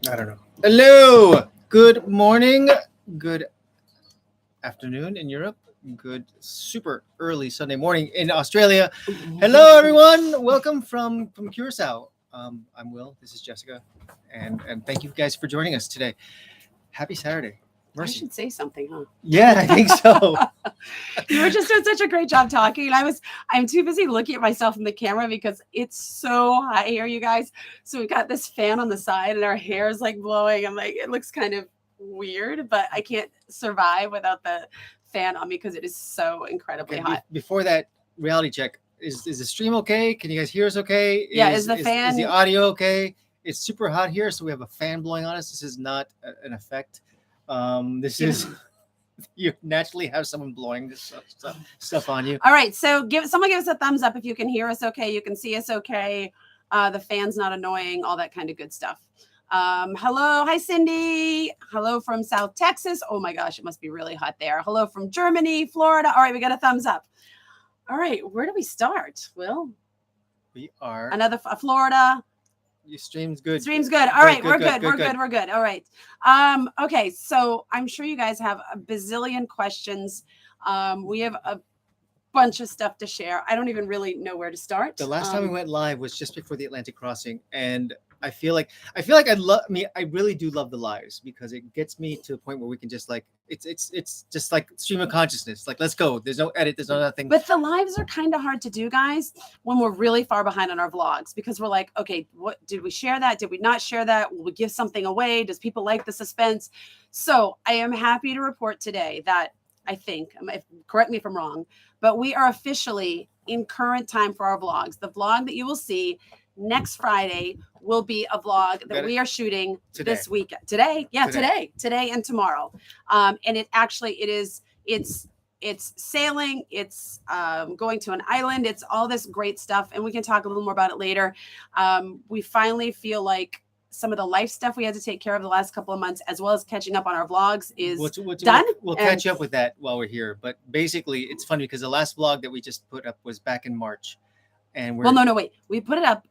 I don't know. Hello. Good morning. Good afternoon in Europe. Good super early Sunday morning in Australia. Hello, everyone. Welcome from Curacao. I'm Will. This is Jessica, and thank you guys for joining us today. Happy Saturday. Mercy. I should say something, huh? Yeah, I think so. You were just doing such a great job talking. I'm too busy looking at myself in the camera because it's so hot here, you guys. So we've got this fan on the side and our hair is like blowing. I'm like, it looks kind of weird, but I can't survive without the fan on me because it is so incredibly hot. Before that, reality check. Is the stream okay? Can you guys hear us okay? Yeah, is the audio okay? It's super hot here, so we have a fan blowing on us. This is not an effect. This is you naturally have someone blowing this stuff on you. All right, so someone give us a thumbs up if you can hear us okay, you can see us okay, the fan's not annoying, all that kind of good stuff. Hello, hi Cindy. Hello from South Texas. Oh my gosh, it must be really hot there. Hello from Germany, Florida. All right, we got a thumbs up. All right, where do we start? Will? We are Florida. Your stream's good. Stream's good. All right, we're good. We're good. All right. Okay, so I'm sure you guys have a bazillion questions. We have a bunch of stuff to share. I don't even really know where to start. The last time we went live was just before the Atlantic crossing, and I feel like I really do love the lives because it gets me to a point where we can just like it's just like stream of consciousness. Like, let's go. There's no edit. There's no nothing. But the lives are kind of hard to do, guys, when we're really far behind on our vlogs because we're like, okay, what did we share that? Did we not share that? Will we give something away? Does people like the suspense? So I am happy to report today that I think, correct me if I'm wrong, but we are officially in current time for our vlogs. The vlog that you will see next Friday will be a vlog that we are shooting this weekend. Today and tomorrow. And it's sailing, it's going to an island, it's all this great stuff, and we can talk a little more about it later. We finally feel like some of the life stuff we had to take care of the last couple of months, as well as catching up on our vlogs, is done. We'll catch up with that while we're here. But basically, it's funny because the last vlog that we just put up was back in March, and wait, we put it up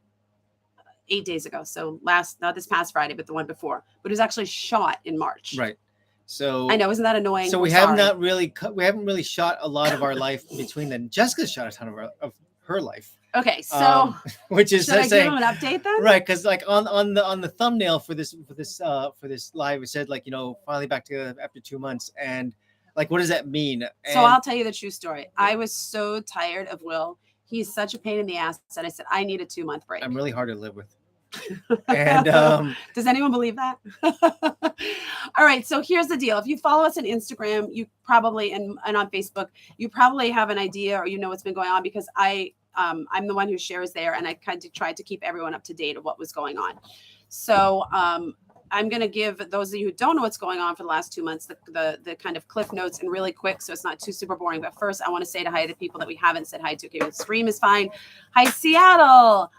8 days ago. So not this past Friday, but the one before. But it was actually shot in March. Right. So I know, isn't that annoying? So we haven't really shot a lot of our life between then. Jessica shot a ton of her life. Okay, so which is should I give them an update then? Right, because like on the thumbnail for this live, it said, like, finally back together after 2 months, and like, what does that mean? So I'll tell you the true story. I was so tired of Will. He's such a pain in the ass, and I said I need a 2-month break. I'm really hard to live with. And does anyone believe that? All right, so here's the deal. If you follow us on Instagram, you probably and on Facebook, you probably have an idea or what's been going on, because I'm the one who shares there, and I kind of tried to keep everyone up to date of what was going on. So I'm going to give those of you who don't know what's going on for the last 2 months the kind of cliff notes, and really quick, so it's not too super boring. But first, I want to say hi to the people that we haven't said hi to. Okay, the stream is fine. Hi, Seattle.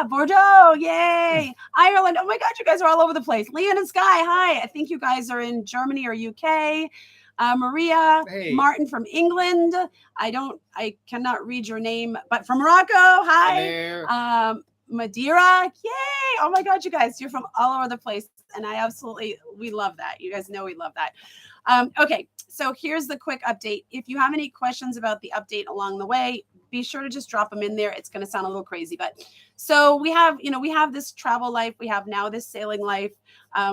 Bordeaux. Yay. Ireland. Oh my God, you guys are all over the place. Leon and Sky. Hi. I think you guys are in Germany or UK. Maria, hey. Martin from England. I cannot read your name, but from Morocco. Hi. Madeira. Yay. Oh my God, you guys, you're from all over the place. And we love that. You guys know we love that. Okay, so here's the quick update. If you have any questions about the update along the way, be sure to just drop them in there. It's going to sound a little crazy, but so we have this travel life. We have now this sailing life.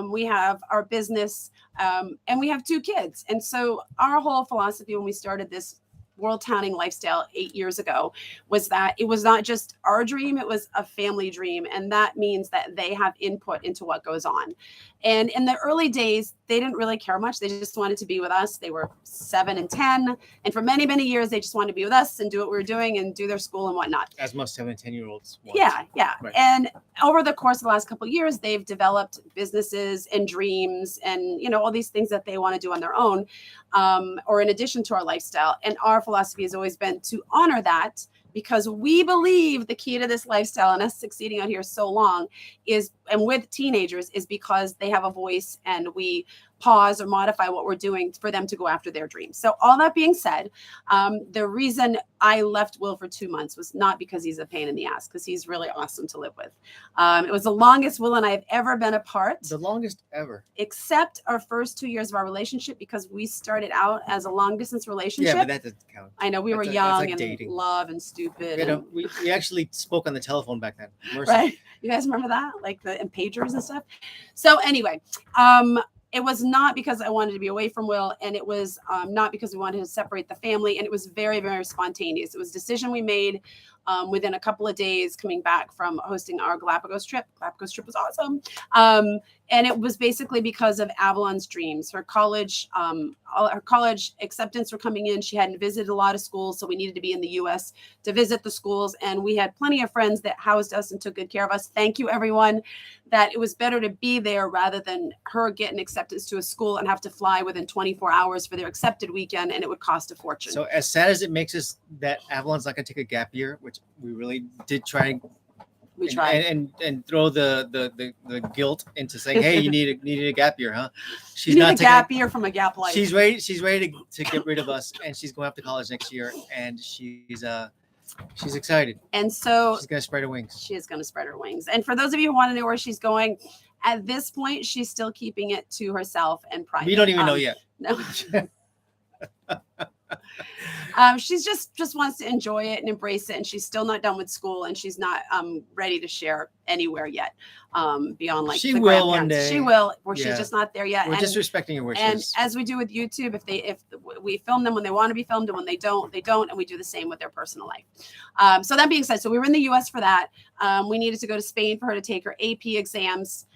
We have our business, and we have 2 kids. And so our whole philosophy when we started this world towning lifestyle 8 years ago was that it was not just our dream, it was a family dream. And that means that they have input into what goes on. And in the early days, they didn't really care much. They just wanted to be with us. They were 7 and 10. And for many, many years, they just wanted to be with us and do what we were doing and do their school and whatnot. As most 7 and 10-year-olds want. Yeah. Right. And over the course of the last couple of years, they've developed businesses and dreams and, all these things that they want to do on their own, or in addition to our lifestyle. And our philosophy has always been to honor that, because we believe the key to this lifestyle and us succeeding out here so long is, and with teenagers, is because they have a voice and we pause or modify what we're doing for them to go after their dreams. So all that being said, the reason I left Will for 2 months was not because he's a pain in the ass, because he's really awesome to live with. It was the longest Will and I have ever been apart. The longest ever. Except our first 2 years of our relationship, because we started out as a long distance relationship. Yeah, but that doesn't count. I know we were young like and dating. love and stupid. You know, we actually spoke on the telephone back then. Mercy. Right? You guys remember that? Like and pagers and stuff. So anyway, it was not because I wanted to be away from Will, and it was not because we wanted to separate the family, and it was very, very spontaneous. It was a decision we made within a couple of days coming back from hosting our Galapagos trip. Galapagos trip was awesome. And it was basically because of Avalon's dreams. Her college acceptance were coming in. She hadn't visited a lot of schools, so we needed to be in the U.S. to visit the schools. And we had plenty of friends that housed us and took good care of us. Thank you, everyone. That it was better to be there rather than her get an acceptance to a school and have to fly within 24 hours for their accepted weekend, and it would cost a fortune. So as sad as it makes us that Avalon's not going to take a gap year, which we really did try. We tried and throw the guilt into saying, hey, you needed a gap year, huh? She's not a gap year from a gap life. She's ready to get rid of us, and she's going off to college next year, and she's excited. And so she's gonna spread her wings. She is gonna spread her wings. And for those of you who want to know where she's going, at this point, she's still keeping it to herself and private. We don't even know yet. No. She's just wants to enjoy it and embrace it, and she's still not done with school, and she's not ready to share anywhere yet beyond like she the will one day. She will, or she's just not there yet. We're just respecting her wishes. And as we do with YouTube, if we film them when they want to be filmed, and when they don't, and we do the same with their personal life. So that being said, so we were in the U.S. for that. We needed to go to Spain for her to take her AP exams.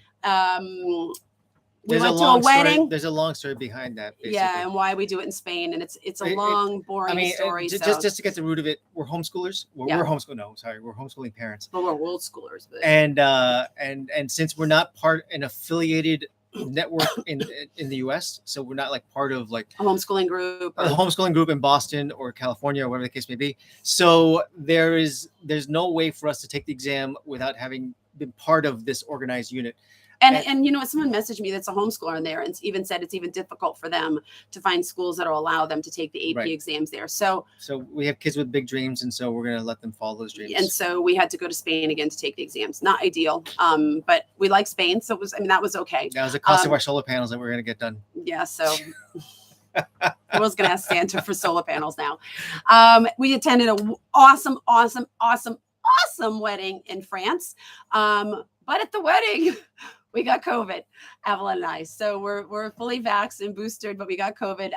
We went to a wedding. There's a long story behind that. Basically. Yeah, and why we do it in Spain, and it's a long, boring story. Just to get the root of it, we're homeschoolers. We're homeschooling. No, sorry, we're homeschooling parents. But we're world schoolers. But. And since we're not an affiliated network in the U.S., so we're not like part of like a homeschooling group, a homeschooling group in Boston or California or whatever the case may be. So there's no way for us to take the exam without having been part of this organized unit. And you know what? Someone messaged me that's a homeschooler in there, and even said it's even difficult for them to find schools that will allow them to take the AP exams there. So we have kids with big dreams, and so we're going to let them follow those dreams. And so we had to go to Spain again to take the exams. Not ideal, but we like Spain, so it was. I mean, that was okay. That was the cost of our solar panels that we're going to get done. Yeah. So. I was going to ask Santa for solar panels now. We attended an awesome wedding in France. But at the wedding, we got COVID, Avalon and I. So we're fully vaxxed and boosted, but we got COVID.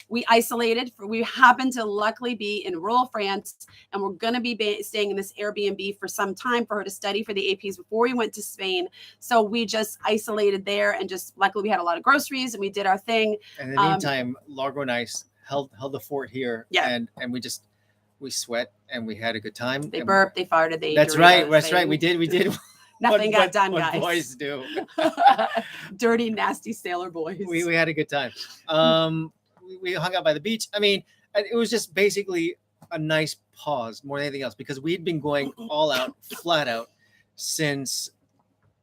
We isolated. We happened to luckily be in rural France, and we're going to be staying in this Airbnb for some time for her to study for the APs before we went to Spain. So we just isolated there, and just luckily we had a lot of groceries, and we did our thing. And in the meantime, Largo and I held the fort here, and we sweat, and we had a good time. They burped, they farted, they ate That's right. We did. Nothing got done, guys. What boys do. Dirty, nasty sailor boys. We had a good time. We hung out by the beach. I mean, it was just basically a nice pause more than anything else, because we'd been going all out, flat out, since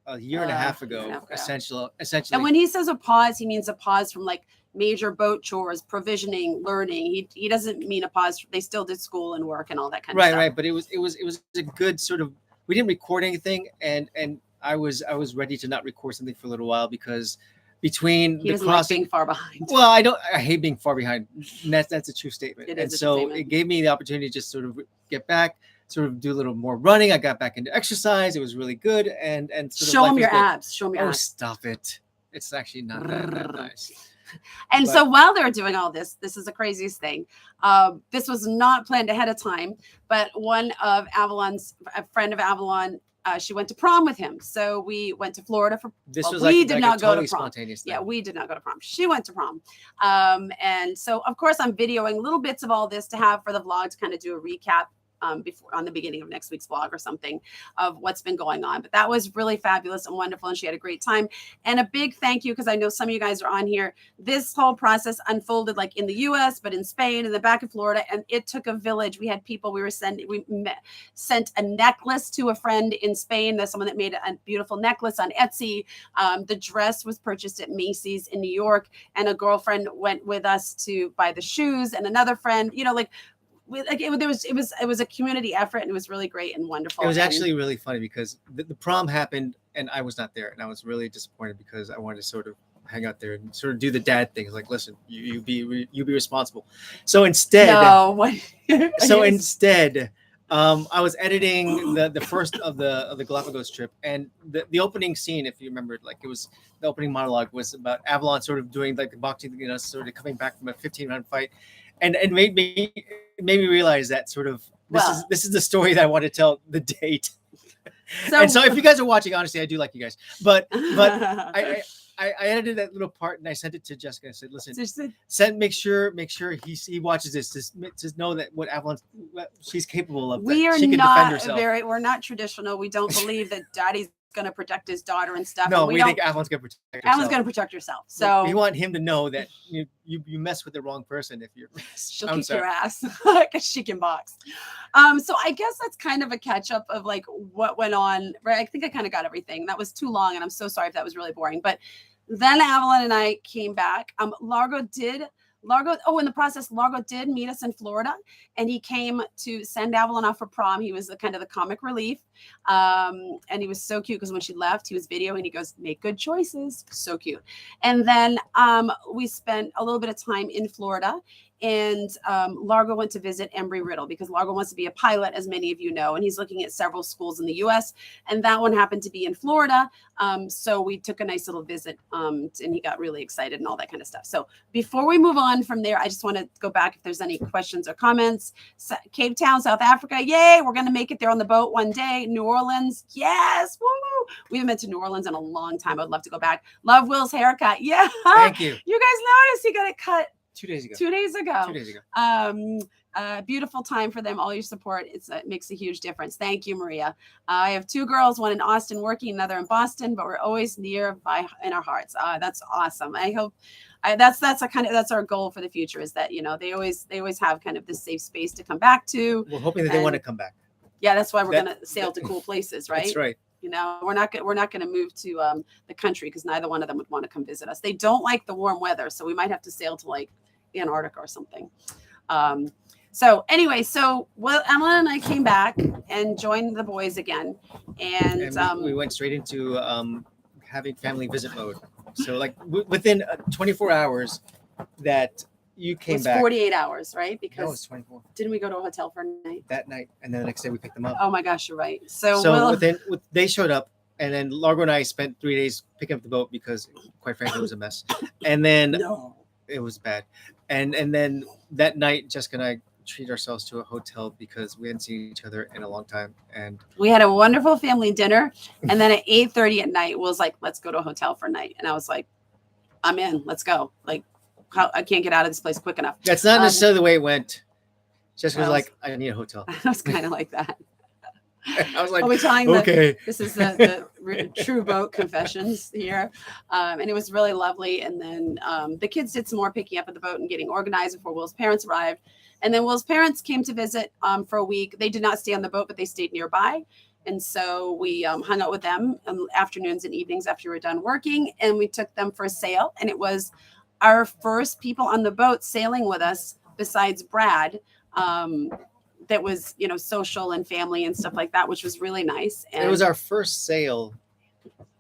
a year and a half ago, essentially. And when he says a pause, he means a pause from like major boat chores, provisioning, learning. He doesn't mean a pause. They still did school and work and all that kind of stuff. Right. But it was a good sort of. We didn't record anything, and I was ready to not record something for a little while, because between the crossing, like being far behind. Well, I hate being far behind. That's a true statement. It gave me the opportunity to just sort of get back, sort of do a little more running. I got back into exercise. It was really good, and sort show them your abs. Show them your abs. Stop it! It's actually not that nice. And so while they're doing all this is the craziest thing. This was not planned ahead of time, but a friend of Avalon, she went to prom with him. So we went to Florida for. We did not go to prom. Yeah, we did not go to prom. She went to prom. And so of course I'm videoing little bits of all this to have for the vlog to kind of do a recap before on the beginning of next week's vlog or something of what's been going on. But that was really fabulous and wonderful, and she had a great time. And a big thank you, because I know some of you guys are on here. This whole process unfolded like in the US, but in Spain and then back in Florida, and it took a village. We had people we sent a necklace to a friend in Spain. There's someone that made a beautiful necklace on Etsy. The dress was purchased at Macy's in New York, and a girlfriend went with us to buy the shoes, and another friend, it was a community effort, and it was really great and wonderful. It was actually really funny because the prom happened and I was not there, and I was really disappointed because I wanted to sort of hang out there and sort of do the dad things, like, listen, you be responsible. So instead, I was editing the first of the Galapagos trip, and the opening scene, if you remember, like, it was the opening monologue was about Avalon sort of doing like the boxing, sort of coming back from a 15-round fight, and it made me realize that sort of this is the story that I want to tell, the date. So if you guys are watching, honestly, I do like you guys, but I edited that little part and I sent it to Jessica. I said, listen, make sure he watches this. Just know that what she's capable of. We are not we're not traditional. We don't believe that daddy's going to protect his daughter and stuff. No, we think Avalon's going to protect herself. Avalon's going to protect herself. So we want him to know that you mess with the wrong person if you're. She'll kick your ass because she can box. So I guess that's kind of a catch up of like what went on. Right, I think I kind of got everything. That was too long, and I'm so sorry if that was really boring. But then Avalon and I came back. In the process, Largo did meet us in Florida, and he came to send Avalon off for prom. He was the comic relief. And he was so cute because when she left, he was videoing. He goes, make good choices. So cute. And then we spent a little bit of time in Florida, and Largo went to visit Embry-Riddle because Largo wants to be a pilot, as many of you know, and he's looking at several schools in the U.S., and that one happened to be in Florida. So we took a nice little visit, and he got really excited and all that kind of stuff. So before we move on from there, I just want to go back if there's any questions or comments. Cape Town, South Africa, yay! We're going to make it there on the boat one day. New Orleans, yes! Woo! We haven't been to New Orleans in a long time. I'd love to go back. Love Will's haircut. Yeah. Thank you. You guys noticed he got it cut 2 days ago. 2 days ago. Beautiful time for them. All your support. It makes a huge difference. Thank you, Maria. I have 2 girls, one in Austin working, another in Boston, but we're always nearby in our hearts. That's awesome. I hope that's our goal for the future, is that, they always have kind of this safe space to come back to. We're hoping that they want to come back. Yeah, that's why we're going to sail to cool places, right? That's right. We're not going to move to the country because neither one of them would want to come visit us. They don't like the warm weather, so we might have to sail to like Antarctica or something. So anyway, Avalon and I came back and joined the boys again, and we went straight into having family visit mode. So like within 24 hours that you came back. 48 hours, right? Because no, it's 24. Didn't we go to a hotel for a night? That night, and then the next day we picked them up. Oh my gosh, you're right. So they showed up, and then Largo and I spent 3 days picking up the boat because, quite frankly, it was a mess. And then it was bad. And then that night, Jessica and I treated ourselves to a hotel because we hadn't seen each other in a long time. And we had a wonderful family dinner. And then at 8:30 at night, Will was like, let's go to a hotel for a night. And I was like, I'm in. Let's go. Like, I can't get out of this place quick enough. That's not necessarily the way it went. Jessica was like, I need a hotel. I was kind of like that. I was like, okay. This is the true boat confessions here. And it was really lovely. And then the kids did some more picking up at the boat and getting organized before Will's parents arrived. And then Will's parents came to visit for a week. They did not stay on the boat, but they stayed nearby. And so we hung out with them afternoons and evenings after we were done working. And we took them for a sail. And it was our first people on the boat sailing with us besides Brad. That was, social and family and stuff like that, which was really nice. And it was our first sail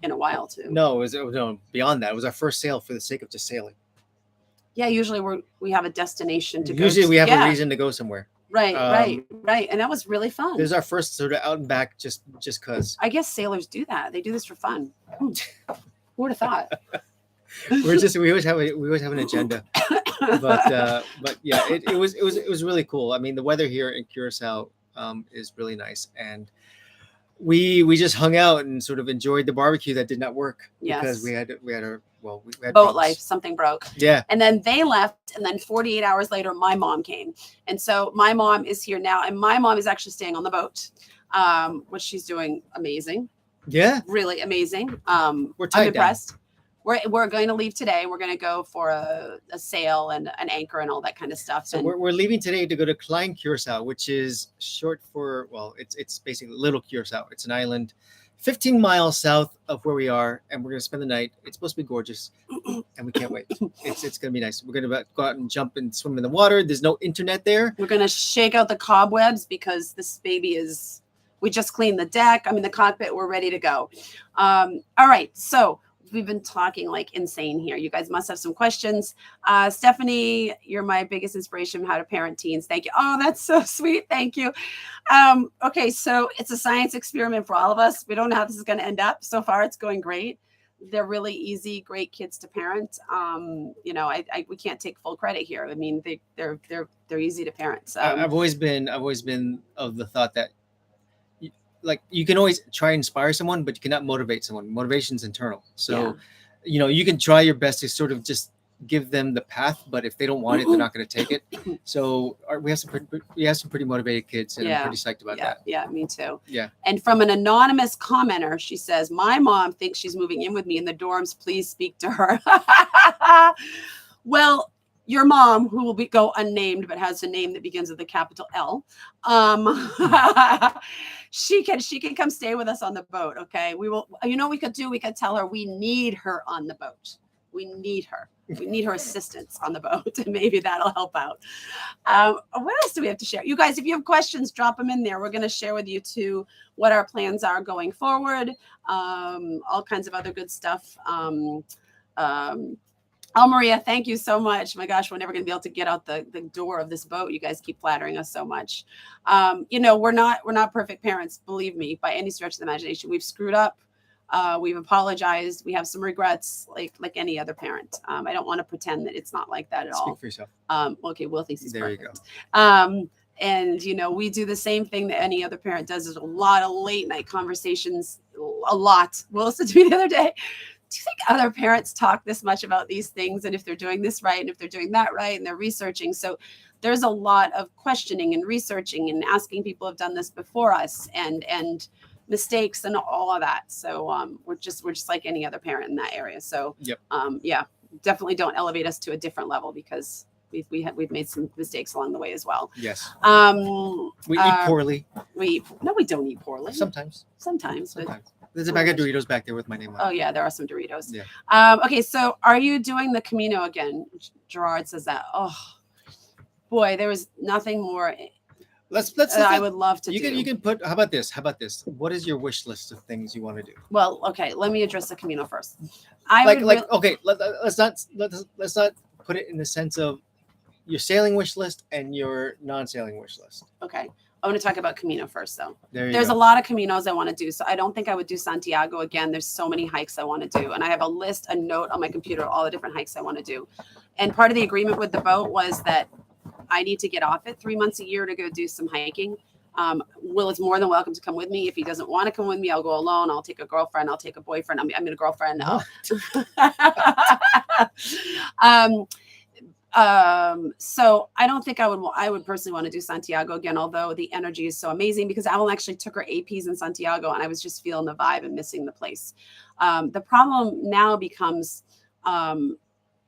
in a while too. No, beyond that. It was our first sail for the sake of just sailing. Yeah, usually we have a destination to go. Usually we have a reason to go somewhere. Right. And that was really fun. It was our first sort of out and back just because. I guess sailors do that. They do this for fun. Who would have thought? we always have an agenda. But yeah, it was really cool. I mean, the weather here in Curacao is really nice, and we just hung out and sort of enjoyed the barbecue that did not work because we had our well, we had boat problems. life, something broke. Yeah. And then they left. And then 48 hours later, my mom came. And so my mom is here now. And my mom is actually staying on the boat, which she's doing amazing. Yeah. Really amazing. We're I'm tied impressed. down. We're going to leave today. We're going to go for a sail and an anchor and all that kind of stuff. So and we're leaving today to go to Klein Curacao, which is short for, well, it's basically Little Curacao. It's an island 15 miles south of where we are, and we're going to spend the night. It's supposed to be gorgeous, and we can't wait. It's going to be nice. We're going to go out and jump and swim in the water. There's no internet there. We're going to shake out the cobwebs because this baby is, we just cleaned the deck. I mean, the cockpit, we're ready to go. All right. So we've been talking like insane here. You guys must have some questions. Stephanie, you're my biggest inspiration how to parent teens. Thank you. Oh, that's so sweet. Thank you. Okay, so it's a science experiment for all of us. We don't know how this is going to end up. So far, it's going great. They're really easy, great kids to parent. You know, we can't take full credit here. I mean, they're easy to parent. So I've always been of the thought that like you can always try and inspire someone, but you cannot motivate someone. Motivation's internal. So, you know, you can try your best to sort of just give them the path, but if they don't want it, they're not going to take it. So we have some pretty motivated kids, and I'm pretty psyched about that. Yeah, me too. Yeah. And from an anonymous commenter, she says, "My mom thinks she's moving in with me in the dorms. Please speak to her." Well, your mom, who will go unnamed but has a name that begins with a capital L, she can come stay with us on the boat. Okay, we will. You know what we could do? We could tell her we need her on the boat. We need her. We need her assistance on the boat, and maybe that'll help out. What else do we have to share? You guys, if you have questions, drop them in there. We're going to share with you too what our plans are going forward. All kinds of other good stuff. Oh, Maria, thank you so much. My gosh, we're never going to be able to get out the door of this boat. You guys keep flattering us so much. You know, we're not perfect parents, believe me, by any stretch of the imagination. We've screwed up. We've apologized. We have some regrets, like any other parent. I don't want to pretend that it's not like that at all. Speak for yourself. Okay, Will thinks he's perfect. There you go. And you know, we do the same thing that any other parent does. There's a lot of late night conversations. A lot. Will listened to me the other day. Do you think other parents talk this much about these things, and if they're doing this right and if they're doing that right, and they're researching? So there's a lot of questioning and researching and asking people who have done this before us, and mistakes and all of that. So we're just like any other parent in that area. So yeah, definitely don't elevate us to a different level, because we've made some mistakes along the way as well. Yes. We eat poorly. We don't eat poorly. Sometimes. There's a bag of Doritos back there with my name on it. Oh yeah, there are some Doritos. Yeah. Okay, so are you doing the Camino again? Gerard says that. Oh boy, there was nothing more. Let's I would love to do. You can put. How about this? What is your wish list of things you want to do? Well, okay, let me address the Camino first. Okay, let's not put it in the sense of your sailing wish list and your non-sailing wish list. Okay. I want to talk about Camino first, though. There's a lot of Caminos I want to do, so I don't think I would do Santiago again. There's so many hikes I want to do, and I have a note on my computer, all the different hikes I want to do. And part of the agreement with the boat was that I need to get off it 3 months a year to go do some hiking. Will is more than welcome to come with me. If he doesn't want to come with me, I'll go alone. I'll take a girlfriend. I'll take a boyfriend. I'm a girlfriend now. So I don't think I would personally want to do Santiago again, although the energy is so amazing, because Avalon actually took her APs in Santiago, and I was just feeling the vibe and missing the place. The problem now becomes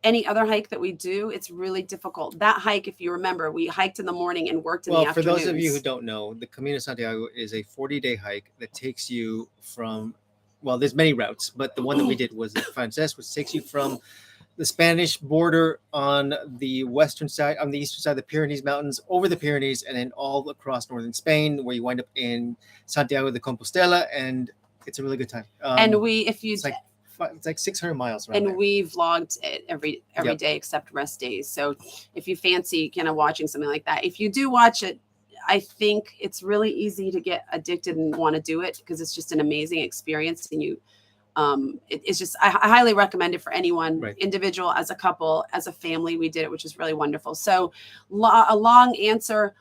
any other hike that we do, it's really difficult. That hike, if you remember, we hiked in the morning and worked in the afternoons. Well, for those of you who don't know, the Camino Santiago is a 40-day hike that takes you from, well, there's many routes, but the one that we did was the Frances, which takes you from the Spanish border on the western side, on the eastern side of the Pyrenees Mountains, over the Pyrenees, and then all across northern Spain, where you wind up in Santiago de Compostela, and it's a really good time. It's like 600 miles around there. We vlogged it every day except rest days. So if you fancy kind of watching something like that, if you do watch it, I think it's really easy to get addicted and want to do it, because it's just an amazing experience. And you, it's just, I highly recommend it for anyone, right, individual, as a couple, as a family. We did it, which is really wonderful. So a long answer.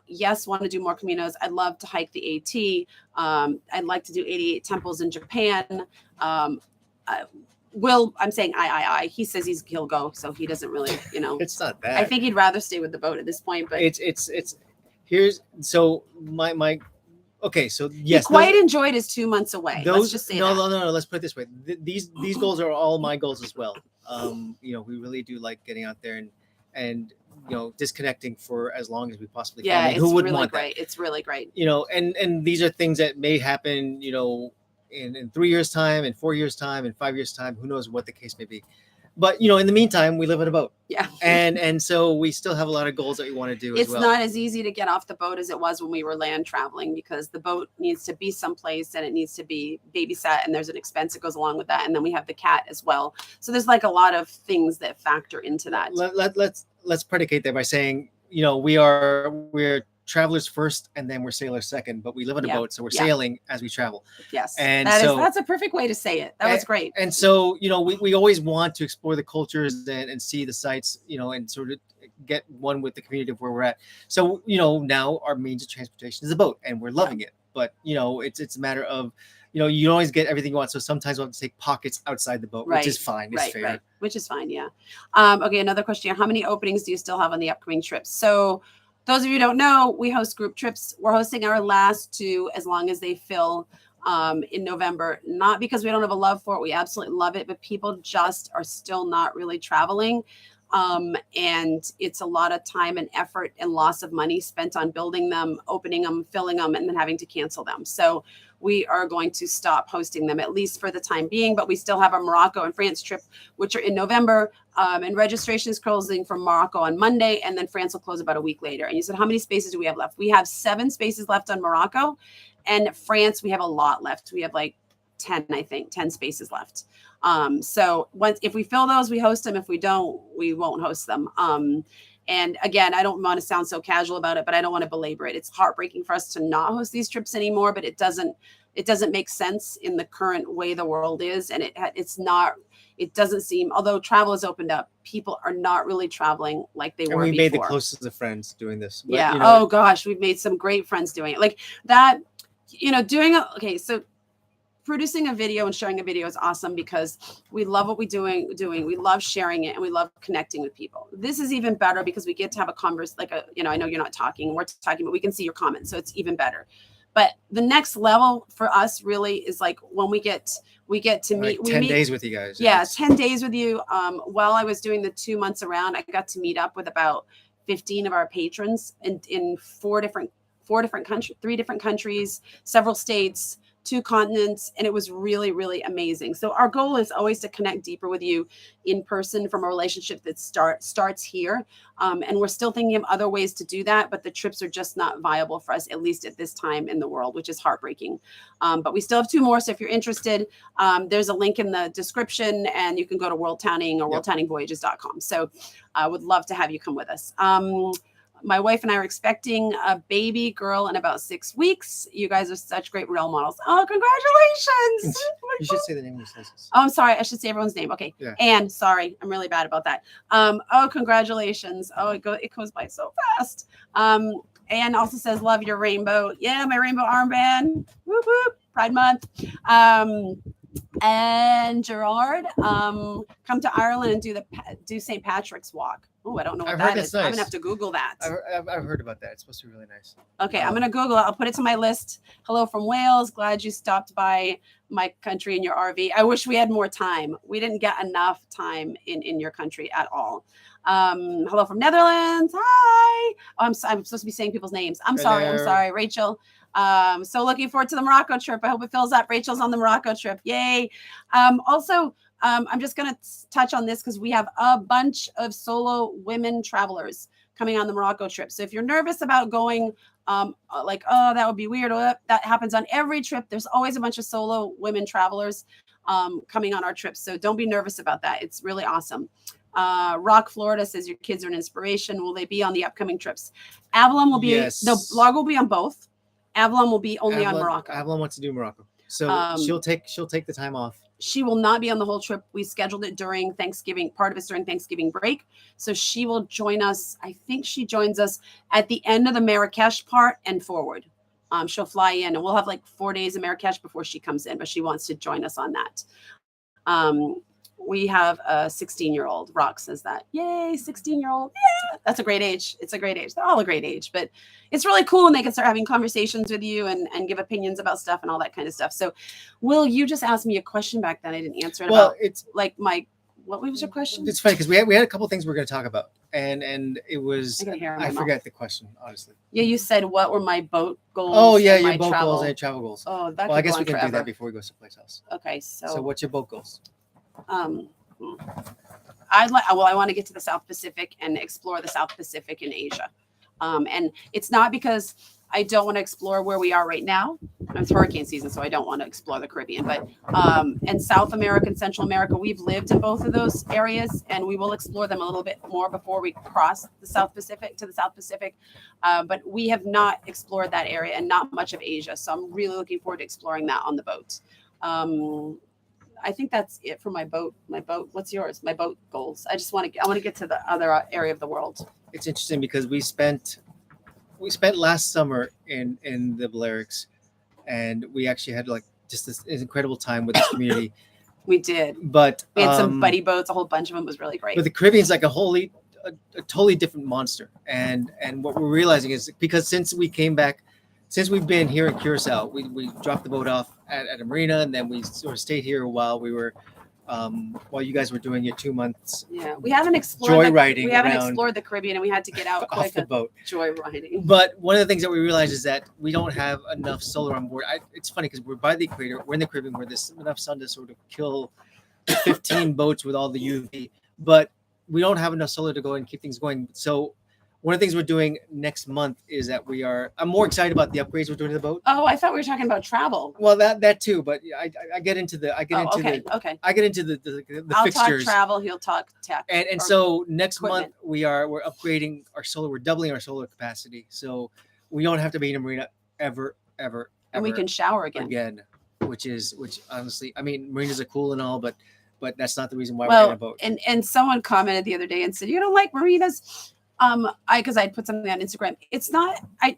Yes, want to do more Caminos. I'd love to hike the AT. I'd like to do 88 temples in Japan. I'm saying I. He says he'll go, so he doesn't really, It's not that. I think he'd rather stay with the boat at this point. But it's here's so my okay. So yes, he quite enjoyed his 2 months away. Let's just say no. that. Let's put it this way. These goals are all my goals as well. We really do like getting out there and disconnecting for as long as we possibly can. Yeah, And who would really want great. that? It's really great. And these are things that may happen, in 3 years' time, in 4 years' time, in 5 years' time. Who knows what the case may be? But in the meantime, we live in a boat. Yeah. And so we still have a lot of goals that we want to do as well. It's not as easy to get off the boat as it was when we were land traveling, because the boat needs to be someplace and it needs to be babysat, and there's an expense that goes along with that. And then we have the cat as well. So there's like a lot of things that factor into that. Let's predicate that by saying, we're travelers first and then we're sailors second, but we live in a boat, so we're sailing as we travel. Yes. And that's a perfect way to say it. That was great. And so, we always want to explore the cultures and see the sights, and sort of get one with the community of where we're at. So, now our means of transportation is a boat, and we're loving it. But, it's a matter of, you don't always get everything you want. So sometimes we'll have to take pockets outside the boat, which is fine. It's fair. Right. Which is fine. Yeah. Okay. Another question here. How many openings do you still have on the upcoming trips? So those of you who don't know, we host group trips. We're hosting our last 2 as long as they fill in November, not because we don't have a love for it. We absolutely love it, but people just are still not really traveling. And it's a lot of time and effort and loss of money spent on building them, opening them, filling them, and then having to cancel them. So we are going to stop hosting them, at least for the time being, but we still have our Morocco and France trip, which are in November. And registration is closing for Morocco on Monday, and then France will close about a week later. And you said, how many spaces do we have left? We have 7 spaces left on Morocco, and France, we have a lot left. We have like 10, I think, 10 spaces left. So if we fill those, we host them. If we don't, we won't host them. And again, I don't want to sound so casual about it, but I don't want to belabor it. It's heartbreaking for us to not host these trips anymore, but it doesn't make sense in the current way the world is. And it doesn't seem, although travel has opened up, people are not really traveling like they were before. We made the closest of friends doing this. But, yeah. Oh gosh, we've made some great friends doing it. Like that, so producing a video and sharing a video is awesome because we love what we're doing. We love sharing it and we love connecting with people. This is even better because we get to have a conversation, I know you're not talking, we're talking, but we can see your comments. So it's even better. But the next level for us really is like when we get to meet. 10 days with you guys. Yeah, 10 days with you. While I was doing the 2 months around, I got to meet up with about 15 of our patrons in 3 different countries, several states, 2 continents, and it was really, really amazing. So our goal is always to connect deeper with you in person from a relationship that starts here. And we're still thinking of other ways to do that, but the trips are just not viable for us, at least at this time in the world, which is heartbreaking. But we still have 2 more. So if you're interested, there's a link in the description and you can go to World Towning or worldtowningvoyages.com. So I would love to have you come with us. My wife and I are expecting a baby girl in about 6 weeks. You guys are such great role models. Oh, congratulations. You should say the name of your slices. Oh, I'm sorry. I should say everyone's name. Okay. Yeah. And sorry, I'm really bad about that. Congratulations. Oh, it goes by so fast. And also says, love your rainbow. Yeah, my rainbow armband. Whoop, whoop. Pride Month. And Gerard, come to Ireland and do St. Patrick's Walk. Oh, I don't know what that is. Nice. I'm gonna have to Google that. I've heard about that. It's supposed to be really nice. Okay, I'm gonna Google it. I'll put it to my list. Hello from Wales. Glad you stopped by my country in your RV. I wish we had more time. We didn't get enough time in your country at all. Hello from Netherlands. Hi. Oh, I'm supposed to be saying people's names. I'm sorry, Rachel. So looking forward to the Morocco trip. I hope it fills up. Rachel's on the Morocco trip. Yay. Also, I'm just going to touch on this because we have a bunch of solo women travelers coming on the Morocco trip. So if you're nervous about going, that would be weird. That happens on every trip. There's always a bunch of solo women travelers coming on our trips. So don't be nervous about that. It's really awesome. Rock Florida says your kids are an inspiration. Will they be on the upcoming trips? Avalon will be, the blog will be on both. Avalon will be only on Morocco. Avalon wants to do Morocco. So she'll take the time off. She will not be on the whole trip. We scheduled it during Thanksgiving. Part of it's during Thanksgiving break. So she will join us. I think she joins us at the end of the Marrakesh part and forward. She'll fly in and we'll have like 4 days of Marrakesh before she comes in, but she wants to join us on that. we have a 16-year-old. Rock says that. Yay, 16-year-old. Yeah, that's a great age. It's a great age. They're all a great age, but it's really cool when they can start having conversations with you and give opinions about stuff and all that kind of stuff. So, Will, you just asked me a question back then. I didn't answer it. Well, about, it's like what was your question? It's funny because we had a couple things we were going to talk about, and it was I forgot the question, honestly. Yeah, you said what were my boat goals? Oh yeah, your boat goals and your travel goals. Oh, that. Well, I guess we can do that before we go someplace else. Okay, so what's your boat goals? I want to get to the South Pacific and explore the South Pacific and Asia. And it's not because I don't want to explore where we are right now. It's hurricane season, so I don't want to explore the Caribbean. But in South America and Central America, we've lived in both of those areas, and we will explore them a little bit more before we cross the South Pacific to the South Pacific. But we have not explored that area and not much of Asia. So I'm really looking forward to exploring that on the boat. I think that's it for my boat. What's yours? My boat goals. I want to get to the other area of the world. It's interesting because we spent last summer in the Balearics, and we actually had like just this incredible time with the community. We did, but we had some buddy boats. A whole bunch of them. It was really great. But the Caribbean's like a totally different monster, and what we're realizing is because since we've been here in Curacao, we dropped the boat off at a marina, and then we sort of stayed here while we were while you guys were doing your 2 months. Yeah, we haven't explored joyriding. We haven't explored the Caribbean, and we had to get out off the boat. Joyriding. But one of the things that we realized is that we don't have enough solar on board. It's funny because we're by the equator, we're in the Caribbean, where there's enough sun to sort of kill 15 boats with all the UV, but we don't have enough solar to go and keep things going. So one of the things we're doing next month is that I'm more excited about the upgrades we're doing to the boat. Oh, I thought we were talking about travel. Well, that too, but I get into the okay. I get into the I'll fixtures. Talk travel, he'll talk tech. And so next month we're upgrading our solar. We're doubling our solar capacity, so we don't have to be in a marina ever. And we can shower again. Which honestly, I mean, marinas are cool and all, but that's not the reason why we're in a boat. And someone commented the other day and said, "You don't like marinas." Because I put something on Instagram. It's not, I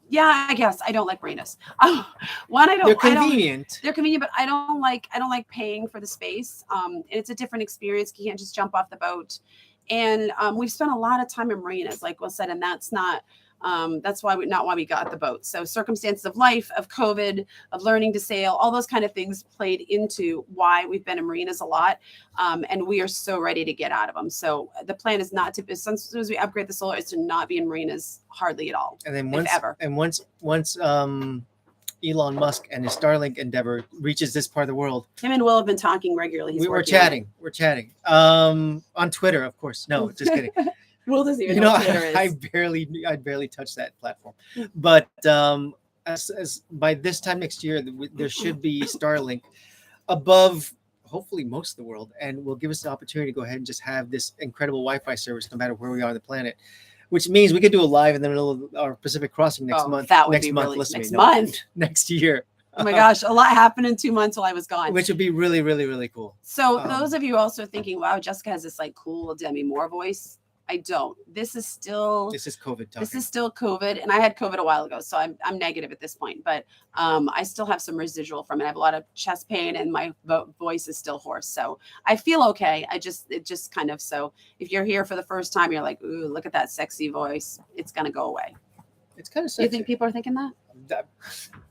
guess I don't like marinas. They're convenient. They're convenient, but I don't like paying for the space. And it's a different experience. You can't just jump off the boat. And we've spent a lot of time in marinas, like Will said, and that's not why we got the boat. So circumstances of life, of COVID, of learning to sail, all those kind of things played into why we've been in marinas a lot. And we are so ready to get out of them. So the plan is not to, as soon as we upgrade the solar, is to not be in marinas hardly at all. And then once Elon Musk and his Starlink endeavor reaches this part of the world, him and Will have been talking regularly. We're chatting on Twitter, of course. No, just kidding. Will doesn't even know what Twitter is. I barely touch that platform, but as by this time next year, there should be Starlink above hopefully most of the world, and will give us the opportunity to go ahead and just have this incredible Wi-Fi service no matter where we are on the planet, which means we could do a live in the middle of our Pacific crossing next month. That would be next month. Next year. Oh my gosh, a lot happened in 2 months while I was gone. Which would be really, really, really cool. So those of you also thinking, wow, Jessica has this like cool Demi Moore voice. I don't. This is COVID talking. This is still COVID, and I had COVID a while ago, so I'm negative at this point. But I still have some residual from it. I have a lot of chest pain, and my voice is still hoarse. So I feel okay. It just kind of. So if you're here for the first time, you're like, ooh, look at that sexy voice. It's gonna go away. It's kind of sexy. You think people are thinking that?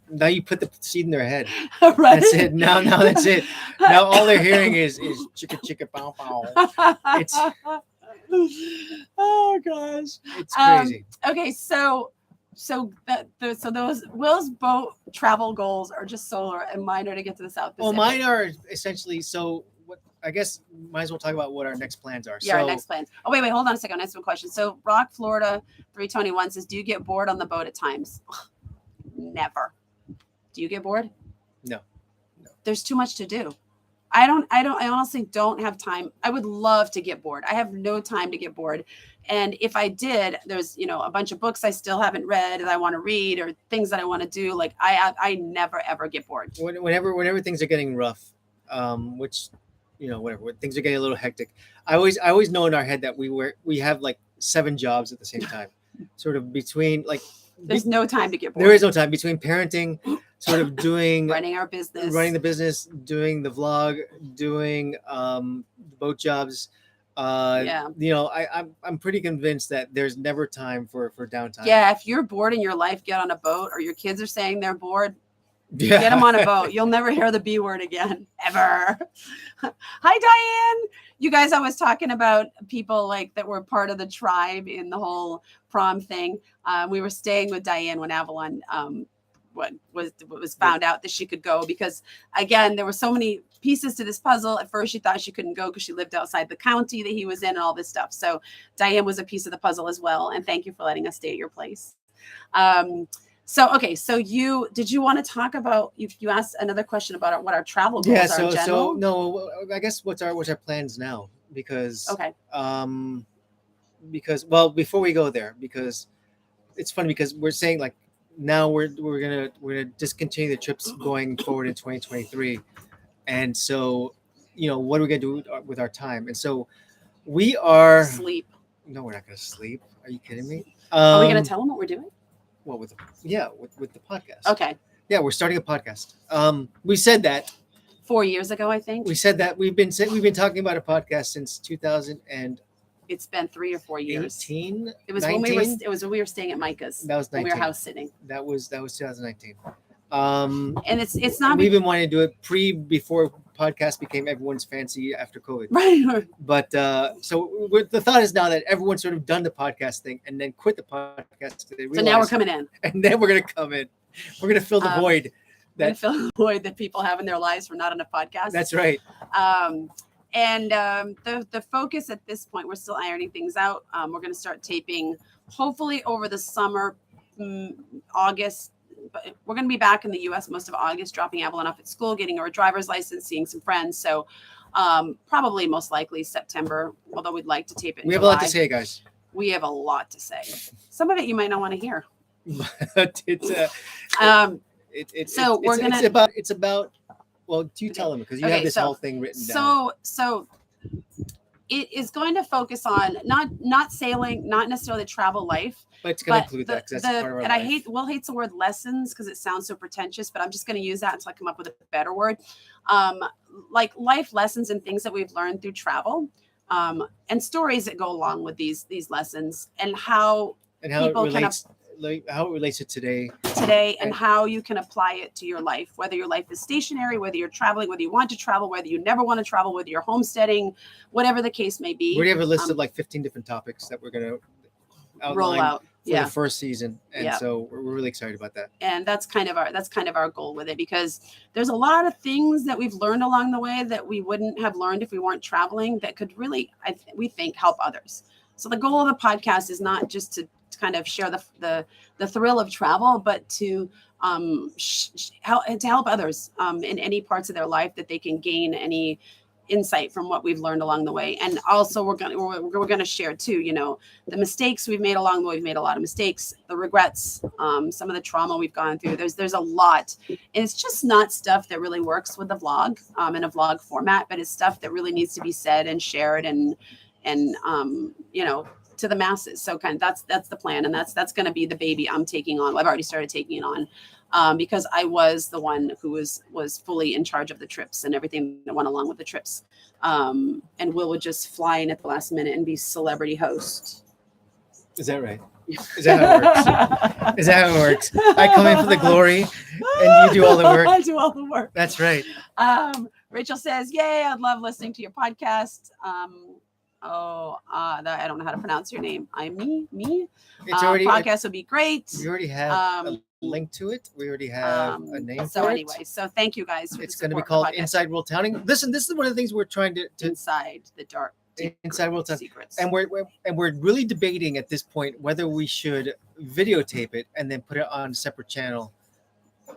Now you put the seed in their head. Right. That's it. Now that's it. Now all they're hearing is chicka chicka pow pow. It's. Oh gosh, it's crazy. Okay, so those Will's boat travel goals are just solar, and mine are to get to the South Pacific. Well, mine are essentially what I guess might as well talk about what our next plans are. Yeah, our next plans. Oh wait, hold on a second. I have one question. So Rock Florida 321 says, "Do you get bored on the boat at times?" Never. Do you get bored? No. There's too much to do. I honestly don't have time. I would love to get bored. I have no time to get bored. And if I did, there's, a bunch of books I still haven't read that I want to read, or things that I want to do. Like I never, ever get bored. Whenever things are getting rough, which, whatever, when things are getting a little hectic, I always know in our head that we have like 7 jobs at the same time, sort of between like, there's no time to get bored. There is no time between parenting, sort of doing running our business, running the business, doing the vlog, doing boat jobs. I'm pretty convinced that there's never time for downtime. Yeah, if you're bored in your life, get on a boat, or your kids are saying they're bored, Yeah. get them on a boat. You'll never hear the B word again, ever. Hi, Diane. You guys, I was talking about people like that were part of the tribe in the whole prom thing. We were staying with Diane when Avalon what was found out that she could go, because again, there were so many pieces to this puzzle. At first she thought she couldn't go because she lived outside the county that he was in and all this stuff. So Diane was a piece of the puzzle as well. And thank you for letting us stay at your place. So you want to talk about, you asked another question about what our travel goals are in general? So no, I guess what's our plans now, because before we go there, because it's funny, because we're saying like now we're gonna discontinue the trips going forward in 2023, and so what are we gonna do with our time? And so we are sleep. No, we're not gonna sleep. Are you kidding me? Are we gonna tell them what we're doing? Well, with the podcast. Okay. Yeah, we're starting a podcast. We said that 4 years ago, I think. We said that we've been talking about a podcast since 2000 and it's been 3 or 4 years. 18. It was 19? when we were staying at Micah's. That was 19. When we were house sitting. That was 2019. And it's not. We've been wanting to do it before podcast became everyone's fancy after COVID. Right. But so the thought is now that everyone's sort of done the podcast thing and then quit the podcast. So now we're coming in. And then we're gonna come in. We're gonna fill the void. That people have in their lives for not enough podcasts. That's right. The focus at this point, we're still ironing things out. We're going to start taping hopefully over the summer, August. But we're going to be back in the U.S. most of August, dropping Avalon off at school, getting her driver's license, seeing some friends. So probably most likely September, although we'd like to tape it in We have July. a lot to say, guys. We have a lot to say. Some of it you might not want to hear. It's about. Well, do you tell them, because you have this whole thing written down. So it is going to focus on not sailing, not necessarily travel life. But it's going to include that, because that's part of our life. Will hates the word lessons because it sounds so pretentious, but I'm just going to use that until I come up with a better word. Like life lessons and things that we've learned through travel, and stories that go along with these lessons, and how people how it relates to today, and how you can apply it to your life, whether your life is stationary, whether you're traveling, whether you want to travel, whether you never want to travel, whether you're homesteading, whatever the case may be. We have a list of like 15 different topics that we're going to roll out for the first season, and so we're really excited about that. And that's kind of our goal with it, because there's a lot of things that we've learned along the way that we wouldn't have learned if we weren't traveling, that could really, we think, help others. So the goal of the podcast is not just to kind of share the thrill of travel, but to help others in any parts of their life that they can gain any insight from what we've learned along the way. And also we're gonna share too, the mistakes we've made along the way. We've made a lot of mistakes, the regrets, some of the trauma we've gone through. There's a lot. And it's just not stuff that really works with the vlog in a vlog format, but it's stuff that really needs to be said and shared and to the masses. So kind of that's the plan, and that's going to be the baby I'm taking on. I've already started taking it on because I was the one who was fully in charge of the trips and everything that went along with the trips. And Will would just fly in at the last minute and be celebrity host. Is that right? Is that how it works? Is that how it works? I come in for the glory and you do all the work. I do all the work. That's right. Rachel says, "Yay, I'd love listening to your podcast." I don't know how to pronounce your name. Me. It's already podcast would be great. We already have a link to it. We already have a name. So anyway, so thank you guys. It's going to be called Inside World Towning. Listen, this is one of the things we're trying to inside the dark. Inside World Towning secrets. And we're really debating at this point whether we should videotape it and then put it on a separate channel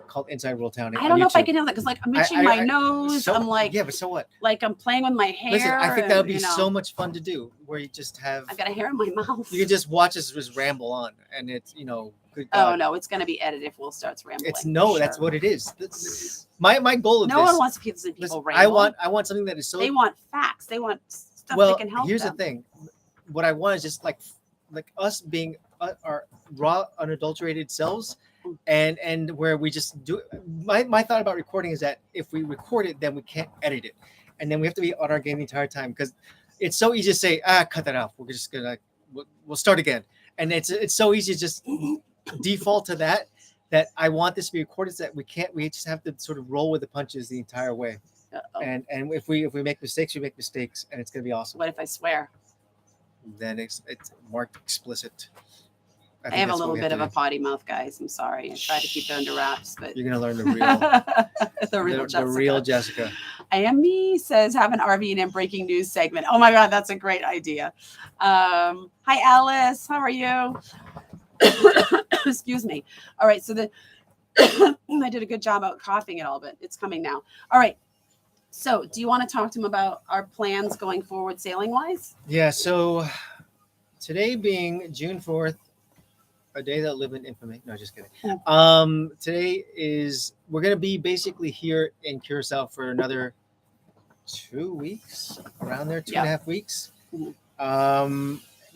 called Inside World Towning. I don't know if I can handle that, because like I'm itching my nose. So, I'm like, yeah, but so what? Like I'm playing with my hair. Listen, I think that would be so much fun to do, where you just have. I've got a hair in my mouth. You can just watch us just ramble on, and it's good God. Oh no, it's going to be edited if Will starts rambling. That's what it is. That's my goal of this. No one wants people ramble. I want something that is so. They want facts. They want stuff that can help. Here's the thing. What I want is just like us being our raw, unadulterated selves, and where we just do. My thought about recording is that if we record it, then we can't edit it, and then we have to be on our game the entire time because it's so easy to say, cut that off. We're just gonna we'll start again, and it's so easy to just default to that. That I want this to be recorded so that we can't. We just have to sort of roll with the punches the entire way. Uh-oh. And if we make mistakes, we make mistakes, and it's gonna be awesome. What if I swear? Then it's marked explicit. I have a little bit of a potty mouth, guys. I'm sorry. I try to keep it under wraps, but you're gonna learn the real real Jessica. Amy says have an RV and breaking news segment. Oh my God, that's a great idea. Hi Alice, how are you? Excuse me. All right, so I did a good job out coughing it all, but it's coming now. All right. So do you want to talk to him about our plans going forward sailing wise? Yeah, so today being June 4th, a day that live in infamy. No, just kidding. Today we're gonna be basically here in Curacao for another 2 weeks, around there, 2.5 weeks.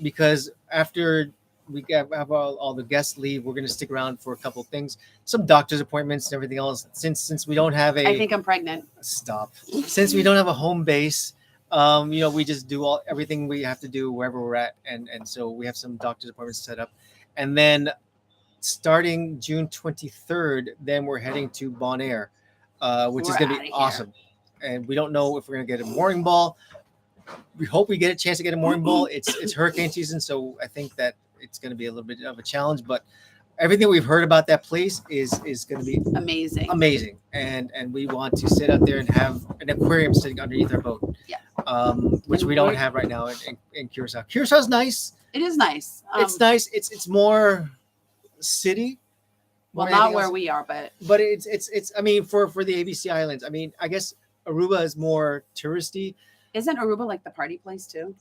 Because after we have all the guests leave, we're gonna stick around for a couple of things, some doctor's appointments and everything else. Since we don't have I think I'm pregnant. Stop. Since we don't have a home base, we just do everything we have to do wherever we're at, and so we have some doctor's appointments set up. And then starting June 23rd, then we're heading to Bonaire, which is going to be awesome. And we don't know if we're going to get a mooring ball. We hope we get a chance to get a mooring ball. It's hurricane season, so I think that it's going to be a little bit of a challenge. But everything we've heard about that place is going to be amazing. And we want to sit out there and have an aquarium sitting underneath our boat. Yeah. Which we don't have right now in Curacao. Curacao's nice. It is nice. It's nice. It's more city. Well, not where we are, but it's. I mean, for the ABC Islands. I mean, I guess Aruba is more touristy. Isn't Aruba like the party place too?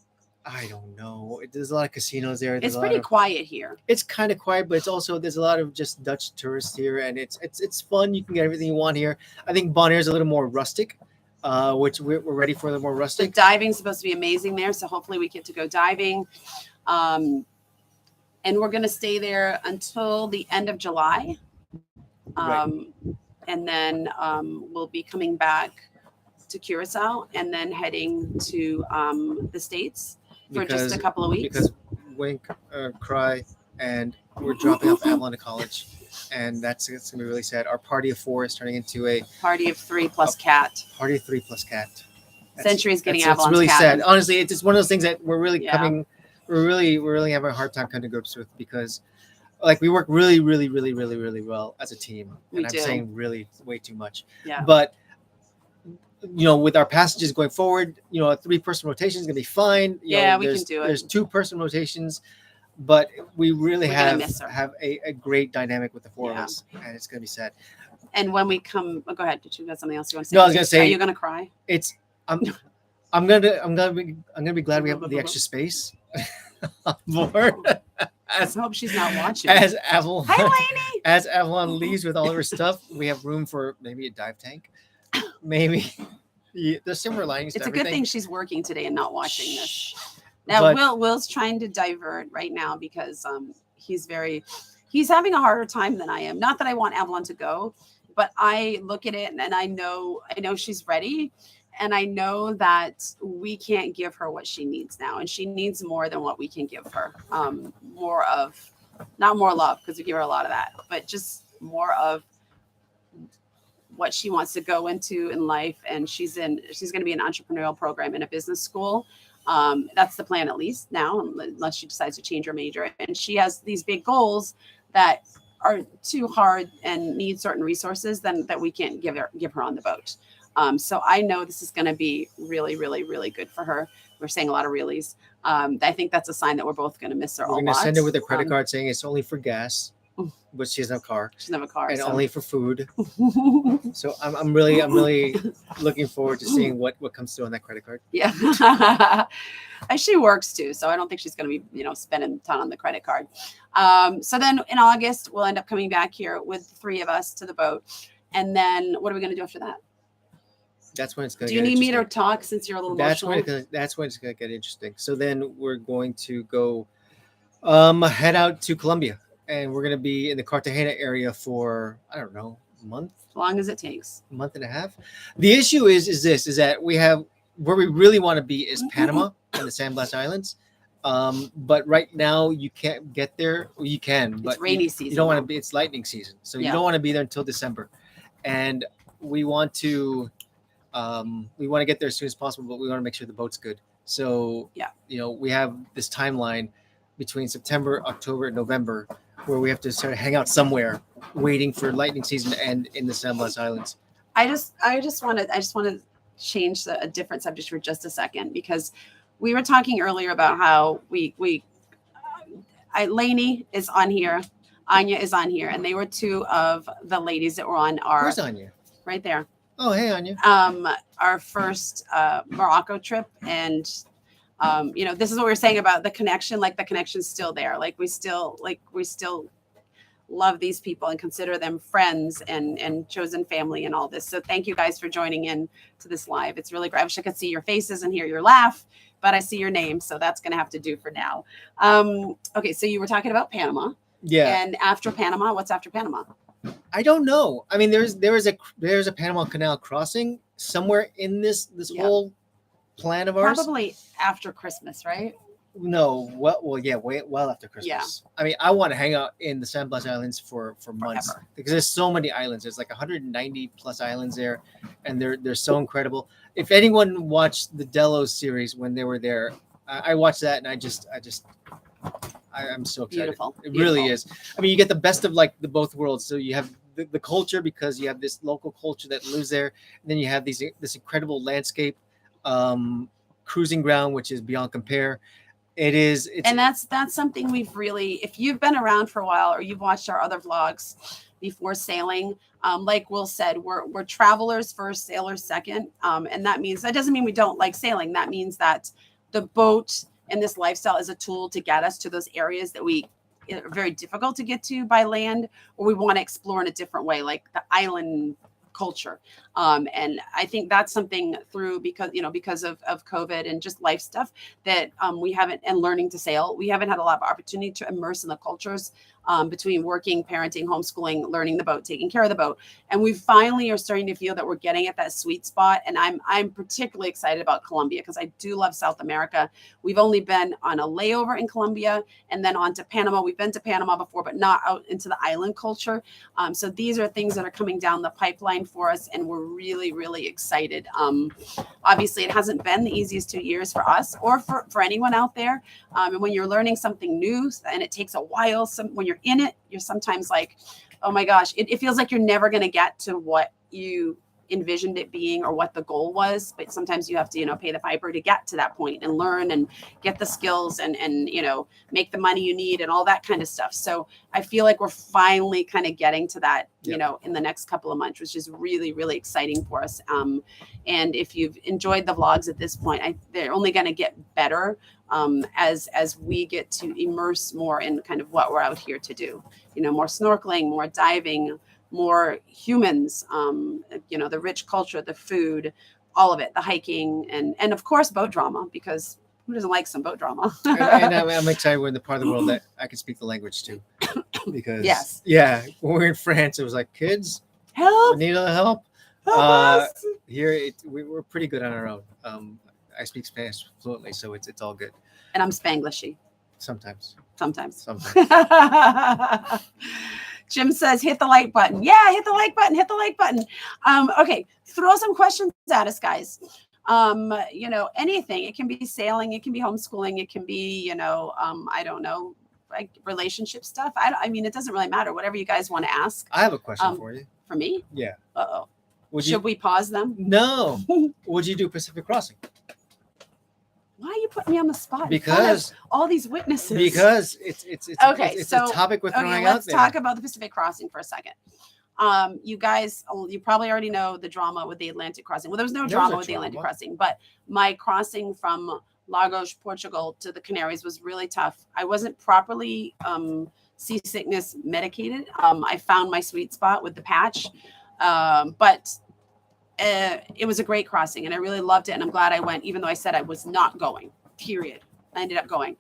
I don't know. There's a lot of casinos there. It's pretty quiet here. It's kind of quiet, but it's also there's a lot of just Dutch tourists here, and it's fun. You can get everything you want here. I think Bonaire is a little more rustic. Which we're ready for the more rustic. The diving's supposed to be amazing there, so hopefully we get to go diving. And we're going to stay there until the end of July. Right. And then we'll be coming back to Curacao and then heading to the States for just a couple of weeks. Because Wink, Cry, and we're dropping off Avalon to college. And it's going to be really sad. Our party of 4 is turning into a party of 3 plus cat. Party of 3 plus cat. Century's getting Avalon's It's really cat. sad. Honestly, it's just one of those things that we're really having a hard time coming to grips with because like we work really well as a team. And I'm saying really way too much. Yeah. But with our passages going forward, a 3-person rotation is going to be fine. We can do it. There's 2-person rotations. But we really have a great dynamic with the 4 of us, and it's gonna be sad. And when we come, go ahead. Did you have something else you want to say? No, I was gonna say. Are you gonna cry? I'm gonna be glad we have the extra space on board. I hope she's not watching. As Avalon, hi, Lainey. As Avalon leaves with all of her stuff, we have room for maybe a dive tank, maybe. There's similar linings. It's a good thing she's working today and not watching this. Now, Will's trying to divert right now because he's having a harder time than I am. Not that I want Avalon to go, but I look at it and I know she's ready. And I know that we can't give her what she needs now. And she needs more than what we can give her. Not more love, because we give her a lot of that, but just more of what she wants to go into in life. And she's going to be an entrepreneurial program in a business school. That's the plan, at least now, unless she decides to change her major. And she has these big goals that are too hard and need certain resources that we can't give her on the boat. So I know this is going to be really, really, really good for her. We're saying a lot of reallys. I think that's a sign that we're both going to miss her a lot. We're going to send her with a credit card saying it's only for gas, but she doesn't have a car. She doesn't have a car. And only for food. So I'm really looking forward to seeing what comes through on that credit card. Yeah. And she works too, so I don't think she's going to be, spending a ton on the credit card. So then in August, we'll end up coming back here with the 3 of us to the boat. And then what are we going to do after that? That's when it's going to get interesting. Do you need me to talk since you're a little emotional? That's when it's going to get interesting. So then we're going to go head out to Colombia and we're going to be in the Cartagena area for, I don't know, a month, As long as it takes. a month and a half. The issue is that we have, where we really want to be is Panama and the San Blas Islands. But right now you can't get there. Well, you can, but It's rainy you season. don't want to now. be. It's lightning season, so you Yeah. don't want to be there until December. And we want to get there as soon as possible, but we want to make sure the boat's good. So Yeah. we have this timeline between September, October, and November where we have to sort of hang out somewhere, waiting for lightning season and in the San Blas Islands. I just want to change a different subject for just a second, because we were talking earlier about how Lainey is on here, Anya is on here, and they were two of the ladies that were on our Where's Anya? right there. Oh, hey, Anya. Our first Morocco trip, and this is what we were saying about the connection. Like, the connection's still there. Like, we still love these people and consider them friends and chosen family and all this. So thank you guys for joining in to this live. It's really great. I wish I could see your faces and hear your laugh, but I see your name, so that's going to have to do for now. Okay, so you were talking about Panama. Yeah. And after Panama, what's after Panama? I don't know. I mean, there's a Panama Canal crossing somewhere in this Yeah. whole plan of ours. Probably after Christmas, right? No, well after Christmas. Yeah. I mean, I want to hang out in the San Blas Islands for months. Forever. Because there's so many islands. There's like 190 plus islands there, and they're so incredible. If anyone watched the Delos series when they were there, I watched that, and I'm so excited. Beautiful. It really is. I mean, you get the best of like the both worlds. So you have the culture, because you have this local culture that lives there, and then you have this incredible landscape, cruising ground, which is beyond compare. It's That's something we've really, if you've been around for a while or you've watched our other vlogs before sailing, like Will said, we're travelers first, sailors second. And that doesn't mean we don't like sailing. That means that the boat and this lifestyle is a tool to get us to those areas that are very difficult to get to by land, or we want to explore in a different way, like the island culture. And I think that's something because of COVID and just life stuff that we haven't, and learning to sail, we haven't had a lot of opportunity to immerse in the cultures between working, parenting, homeschooling, learning the boat, taking care of the boat. And we finally are starting to feel that we're getting at that sweet spot. And I'm particularly excited about Colombia, because I do love South America. We've only been on a layover in Colombia and then on to Panama. We've been to Panama before, but not out into the island culture. So these are things that are coming down the pipeline for us, and we're really, really excited. Obviously, it hasn't been the easiest 2 years for us or for anyone out there. And when you're learning something new, and it takes a while, when you're in it, you're sometimes like, oh my gosh, it feels like you're never going to get to what you envisioned it being or what the goal was. But sometimes you have to, pay the piper to get to that point and learn and get the skills and make the money you need and all that kind of stuff. So I feel like we're finally kind of getting to that, in the next couple of months, which is really, really exciting for us. And if you've enjoyed the vlogs at this point, they're only going to get better as we get to immerse more in kind of what we're out here to do, more snorkeling, more diving, more humans, the rich culture, the food, all of it, the hiking, and of course, boat drama, because who doesn't like some boat drama? and I'm excited we're in the part of the world that I can speak the language too. Because when we're in France, it was like, kids, help, we need a help. us. Here, we're pretty good on our own. I speak Spanish fluently, so it's all good. And I'm Spanglishy. Sometimes. Jim says, hit the like button. Yeah, hit the like button. Okay, throw some questions at us, guys. Anything. It can be sailing, it can be homeschooling, it can be, I don't know, like relationship stuff. It doesn't really matter. Whatever you guys want to ask. I have a question for you. For me? Yeah. Uh-oh. Should we pause them? No. Would you do Pacific Crossing? Why are you putting me on the spot? Because all these witnesses. Because it's okay. It's a topic we're throwing out let's there. talk about the Pacific Crossing for a second. You guys, you probably already know the drama with the Atlantic crossing. Well, there was no drama with the Atlantic crossing, but my crossing from Lagos, Portugal to the Canaries was really tough. I wasn't properly seasickness medicated. I found my sweet spot with the patch, but it was a great crossing and I really loved it. And I'm glad I went, even though I said I was not going, period. I ended up going.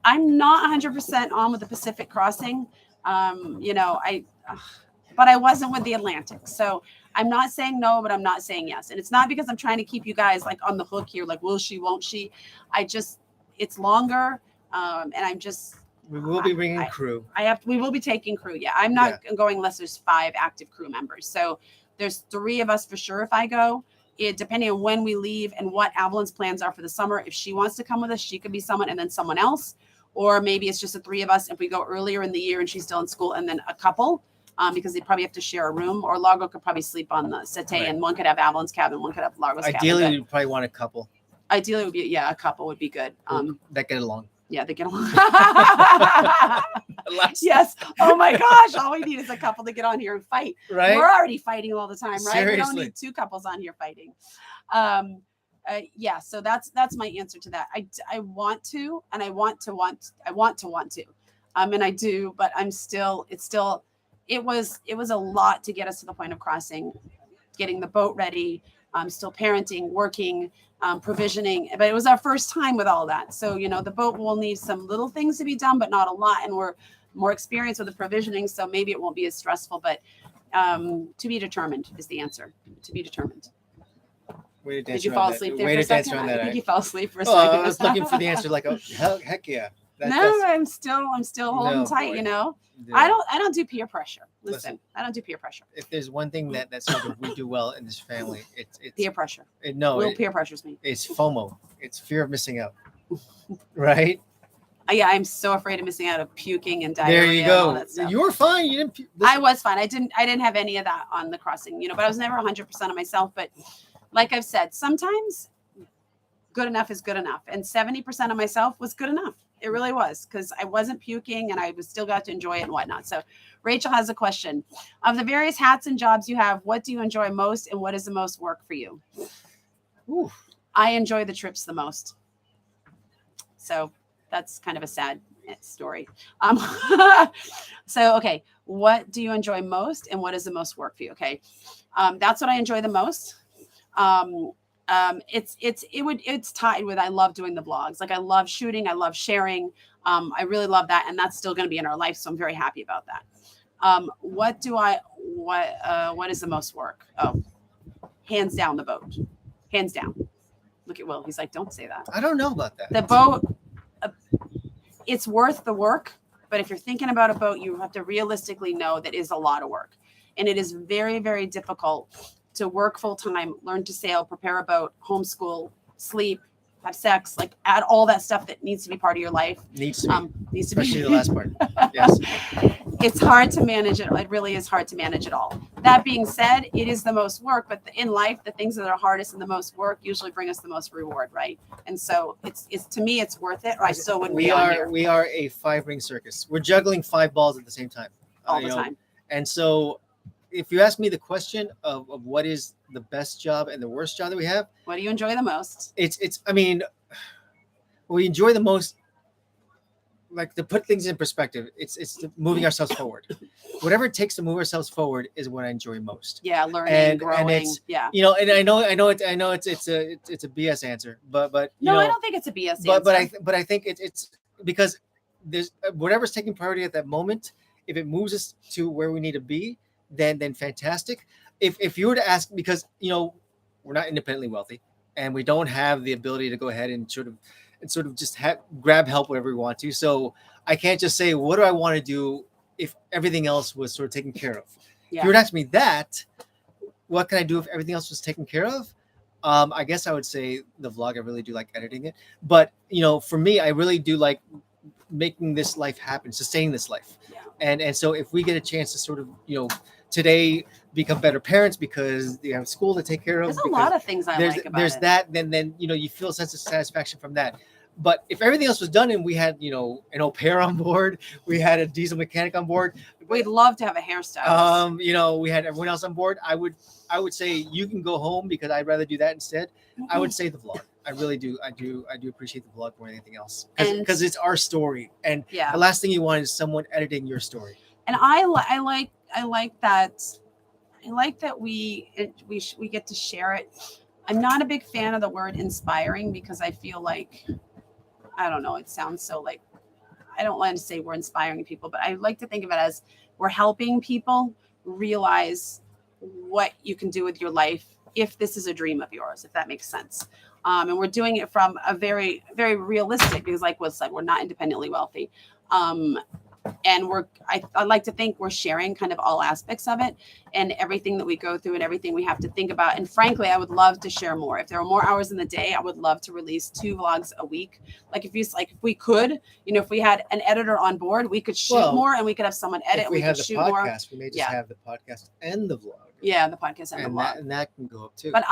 I'm not 100% on with the Pacific Crossing. But I wasn't with the Atlantic. So I'm not saying no, but I'm not saying yes. And it's not because I'm trying to keep you guys like on the hook here, like, will she, won't she? It's longer. And I'm just, we will be bringing crew. We will be taking crew. Yeah. I'm not going unless there's 5 active crew members. So there's 3 of us for sure if I go. Depending on when we leave and what Avalon's plans are for the summer. If she wants to come with us, she could be someone and then someone else. Or maybe it's just the 3 of us if we go earlier in the year and she's still in school, and then a couple. Because they probably have to share a room, or Largo could probably sleep on the settee, and one could have Avalon's cabin, one could have Largo's cabin. Ideally, you'd probably want a couple. Ideally, it would be a couple would be good. That get along. Yeah, they get along. Yes. Oh my gosh, all we need is a couple to get on here and fight. Right. We're already fighting all the time, right? Seriously. We don't need 2 couples on here fighting. So that's my answer to that. I want to, and I want to, and I do, but it was a lot to get us to the point of crossing, getting the boat ready, still parenting, working, provisioning, but it was our first time with all that. So, the boat will need some little things to be done, but not a lot. And we're more experienced with the provisioning. So maybe it won't be as stressful, but to be determined is the answer. To be determined. Did you fall asleep there for a second? I think you fell asleep for a second. I was looking for the answer like, oh, heck yeah. I'm still holding tight, Yeah. I don't do peer pressure. Listen, I don't do peer pressure. If there's one thing that's something we do well in this family, it's peer pressure. Peer pressures me. It's FOMO. It's fear of missing out. Right? Yeah, I'm so afraid of missing out of puking and diarrhea. There you go. And all that stuff. You were fine. You didn't. I was fine. I didn't have any of that on the crossing, but I was never 100% of myself. But like I've said, sometimes good enough is good enough, and 70% of myself was good enough. It really was, because I wasn't puking and I was still got to enjoy it and whatnot. So Rachel has a question. Of the various hats and jobs you have, what do you enjoy most and what is the most work for you? Ooh. I enjoy the trips the most. So that's kind of a sad story. Okay. What do you enjoy most and what is the most work for you? Okay. That's what I enjoy the most. It's tied with, I love doing the vlogs. Like I love shooting. I love sharing. I really love that. And that's still going to be in our life. So I'm very happy about that. What is the most work? Oh, hands down the boat, hands down. Look at Will. He's like, don't say that. I don't know about that. The boat, it's worth the work. But if you're thinking about a boat, you have to realistically know that is a lot of work. And it is very, very difficult to work full time, learn to sail, prepare a boat, homeschool, sleep, have sex, like add all that stuff that needs to be part of your life. Needs to be. Especially the last part. Yes. It's hard to manage it. It really is hard to manage it all. That being said, it is the most work, but in life, the things that are hardest and the most work usually bring us the most reward, right? And so it's to me, it's worth it, or I still wouldn't be on here. We are a 5-ring circus. We're juggling 5 balls at the same time. All the time. And so if you ask me the question of what is the best job and the worst job that we have, what do you enjoy the most? We enjoy the most, like, to put things in perspective, it's moving ourselves forward. Whatever it takes to move ourselves forward is what I enjoy most. Yeah, learning, growing. And and I know it's a BS answer, but no, I don't think it's a BS answer. But I think it's because there's whatever's taking priority at that moment. If it moves us to where we need to be, then fantastic. If you were to ask, because we're not independently wealthy and we don't have the ability to go ahead and sort of just grab help whenever we want to. So I can't just say, what do I want to do if everything else was sort of taken care of? Yeah. If you were to ask me that, what can I do if everything else was taken care of? I guess I would say the vlog. I really do like editing it. But, for me, I really do like making this life happen, sustaining this life. Yeah. And so if we get a chance to sort of, today become better parents because you have school to take care of. There's a lot of things I like about it. There's that, then you feel a sense of satisfaction from that. But if everything else was done and we had, an au pair on board, we had a diesel mechanic on board. We'd love to have a hairstylist. We had everyone else on board. I would say you can go home because I'd rather do that instead. Mm-hmm. I would say the vlog. I really do. I do appreciate the vlog more than anything else because it's our story. And the last thing you want is someone editing your story. And I like that. I like that we get to share it. I'm not a big fan of the word inspiring because I feel like, I don't know, it sounds so like I don't want to say we're inspiring people, but I like to think of it as we're helping people realize what you can do with your life if this is a dream of yours, if that makes sense. And we're doing it from a very, very realistic, because like was said, we're not independently wealthy. And I like to think we're sharing kind of all aspects of it and everything that we go through and everything we have to think about. And frankly, I would love to share more. If there were more hours in the day, I would love to release 2 vlogs a week. Like if we could, if we had an editor on board, we could shoot more and we could have someone edit. If we could have the shoot podcast, more. we may just have the podcast and the vlog. Yeah, the podcast and the vlog. And that can go up too. But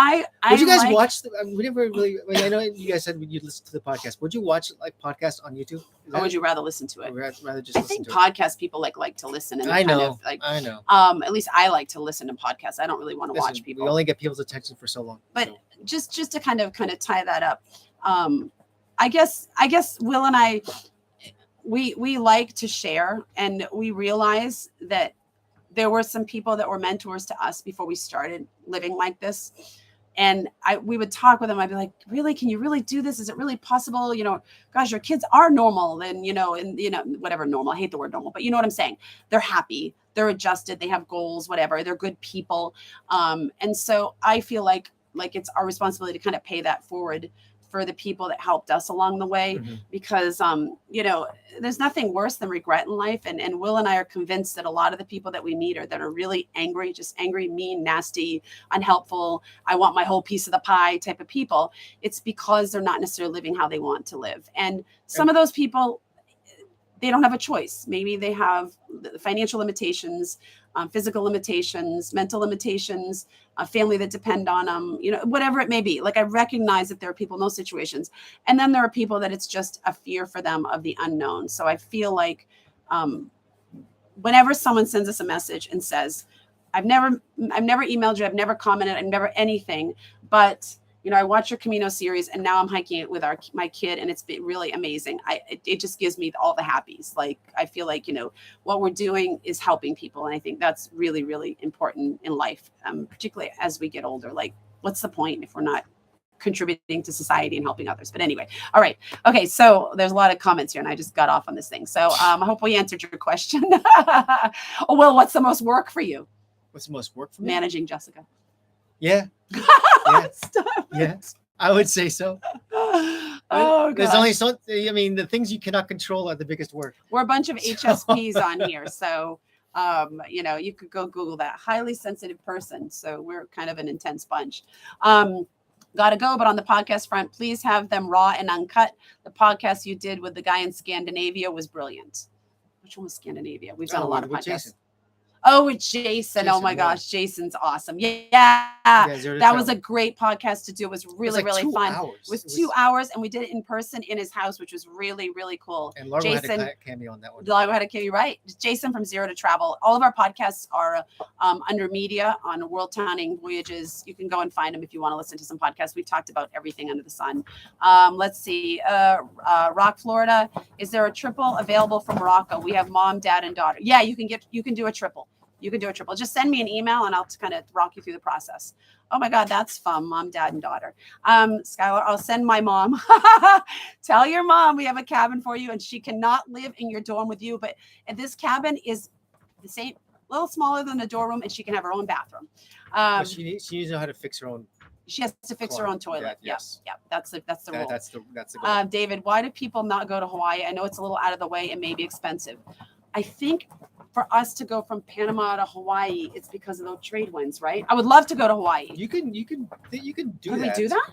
would you guys watch? We never really. I mean, I know you guys said you'd listen to the podcast. Would you watch like podcasts on YouTube? Or would you rather listen to it? Rather just. I think podcast people like to listen. And I know. I know. At least I like to listen to podcasts. I don't really want to watch people. We only get people's attention for so long. But just to kind of tie that up, I guess Will and I, we like to share, and we realize that there were some people that were mentors to us before we started living like this. And we would talk with them. I'd be like, really, can you really do this? Is it really possible? Gosh, your kids are normal. And, whatever normal, I hate the word normal, but you know what I'm saying? They're happy, they're adjusted, they have goals, whatever, they're good people. And so I feel like it's our responsibility to kind of pay that forward for the people that helped us along the way, because, there's nothing worse than regret in life. And Will and I are convinced that a lot of the people that we meet that are really angry, just angry, mean, nasty, unhelpful, I want my whole piece of the pie type of people. It's because they're not necessarily living how they want to live. And some of those people, they don't have a choice. Maybe they have financial limitations, physical limitations, mental limitations, a family that depend on them, whatever it may be. Like, I recognize that there are people in those situations. And then there are people that it's just a fear for them of the unknown. So I feel like whenever someone sends us a message and says, I've never emailed you, I've never commented, I've never anything, but I watched your Camino series and now I'm hiking it with my kid, and it's been really amazing. It just gives me all the happies. Like, I feel like, what we're doing is helping people. And I think that's really, really important in life, particularly as we get older. Like, what's the point if we're not contributing to society and helping others? But anyway, all right. Okay. So there's a lot of comments here and I just got off on this thing. So I hope we answered your question. Oh, well, what's the most work for you? What's the most work for me? Managing Jessica. Yeah. Yeah, I would say so. Oh, there's only so. I mean, the things you cannot control are the biggest work. We're a bunch of HSPs on here, so you could go Google that. Highly sensitive person. So we're kind of an intense bunch. Gotta go, but on the podcast front, please have them raw and uncut. The podcast you did with the guy in Scandinavia was brilliant. Which one was Scandinavia? We've done a lot of podcasts. Jason. Oh, with Jason. Oh my gosh, Jason's awesome. Yeah. That was a great podcast to do. It was really, really fun. It was 2 hours, and we did it in person in his house, which was really, really cool. And Laura had a cameo on that one. Laura had a cameo, right? Jason from Zero to Travel. All of our podcasts are under media on World Towning Voyages. You can go and find them if you want to listen to some podcasts. We've talked about everything under the sun. Let's see. Rock, Florida. Is there a triple available from Morocco? We have mom, dad, and daughter. Yeah, you can do a triple. You can do a triple. Just send me an email and I'll kind of rock you through the process. Oh my God, that's fun. Mom, dad, and daughter. Skylar, I'll send my mom. Tell your mom we have a cabin for you, and she cannot live in your dorm with you. But this cabin is the same, a little smaller than a dorm room, and she can have her own bathroom. She needs to know how to fix her own. She has to fix her own toilet. Yes. Yeah. That's the rule. That's the goal. David, why do people not go to Hawaii? I know it's a little out of the way and maybe expensive. I think for us to go from Panama to Hawaii, it's because of those trade winds, right? I would love to go to Hawaii. You can do Can that. we do that?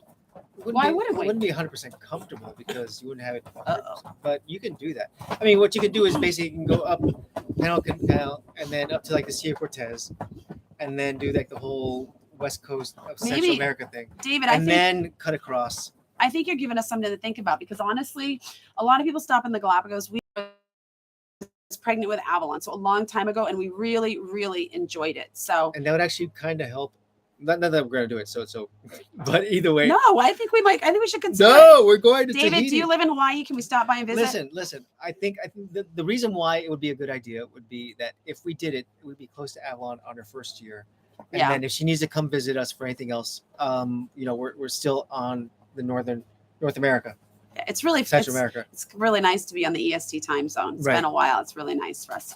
Why wouldn't we? It wouldn't be 100% comfortable because you wouldn't have it. But you can do that. I mean, what you can do is basically you can go up Panama Canal and then up to like the Sea of Cortez, and then do like the whole West Coast of Central America thing. David, and then cut across. I think you're giving us something to think about, because honestly, a lot of people stop in the Galapagos. We were pregnant with Avalon, so a long time ago, and we really, really enjoyed it. So, and that would actually kind of help. Not that we're going to do it. So, but either way. No, I think we should consider. No, we're going to David, Tahiti. do you live in Hawaii? Can we stop by and visit? Listen. I think the reason why it would be a good idea would be that if we did it, it would be close to Avalon on her first year. And then if she needs to come visit us for anything else, we're still on the North America. It's really Central America. It's really nice to be on the EST time zone. It's Right. been a while. It's really nice for us.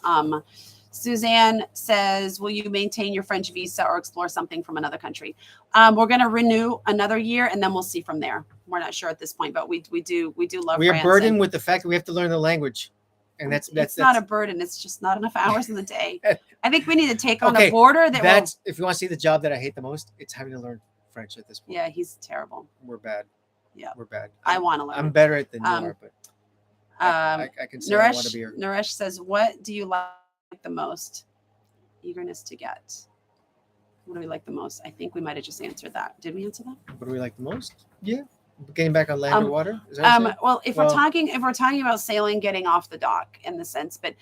Suzanne says, will you maintain your French visa or explore something from another country? We're going to renew another year and then we'll see from there. We're not sure at this point, but we do love We are France. burdened with the fact that we have to learn the language. And that's not a burden. It's just not enough hours in the day. I think we need to take on a border that if you want to see the job that I hate the most, it's having to learn French at this point. Yeah, he's terrible. We're bad. Yeah. We're bad. I want to learn. I'm better at than you are, but I can say I want to be here. Naresh says, what do you like the most? Eagerness to get. What do we like the most? I think we might have just answered that. Did we answer that? What do we like the most? Yeah. Getting back on land or water? Is that well, if we're talking about sailing, getting off the dock in the sense, but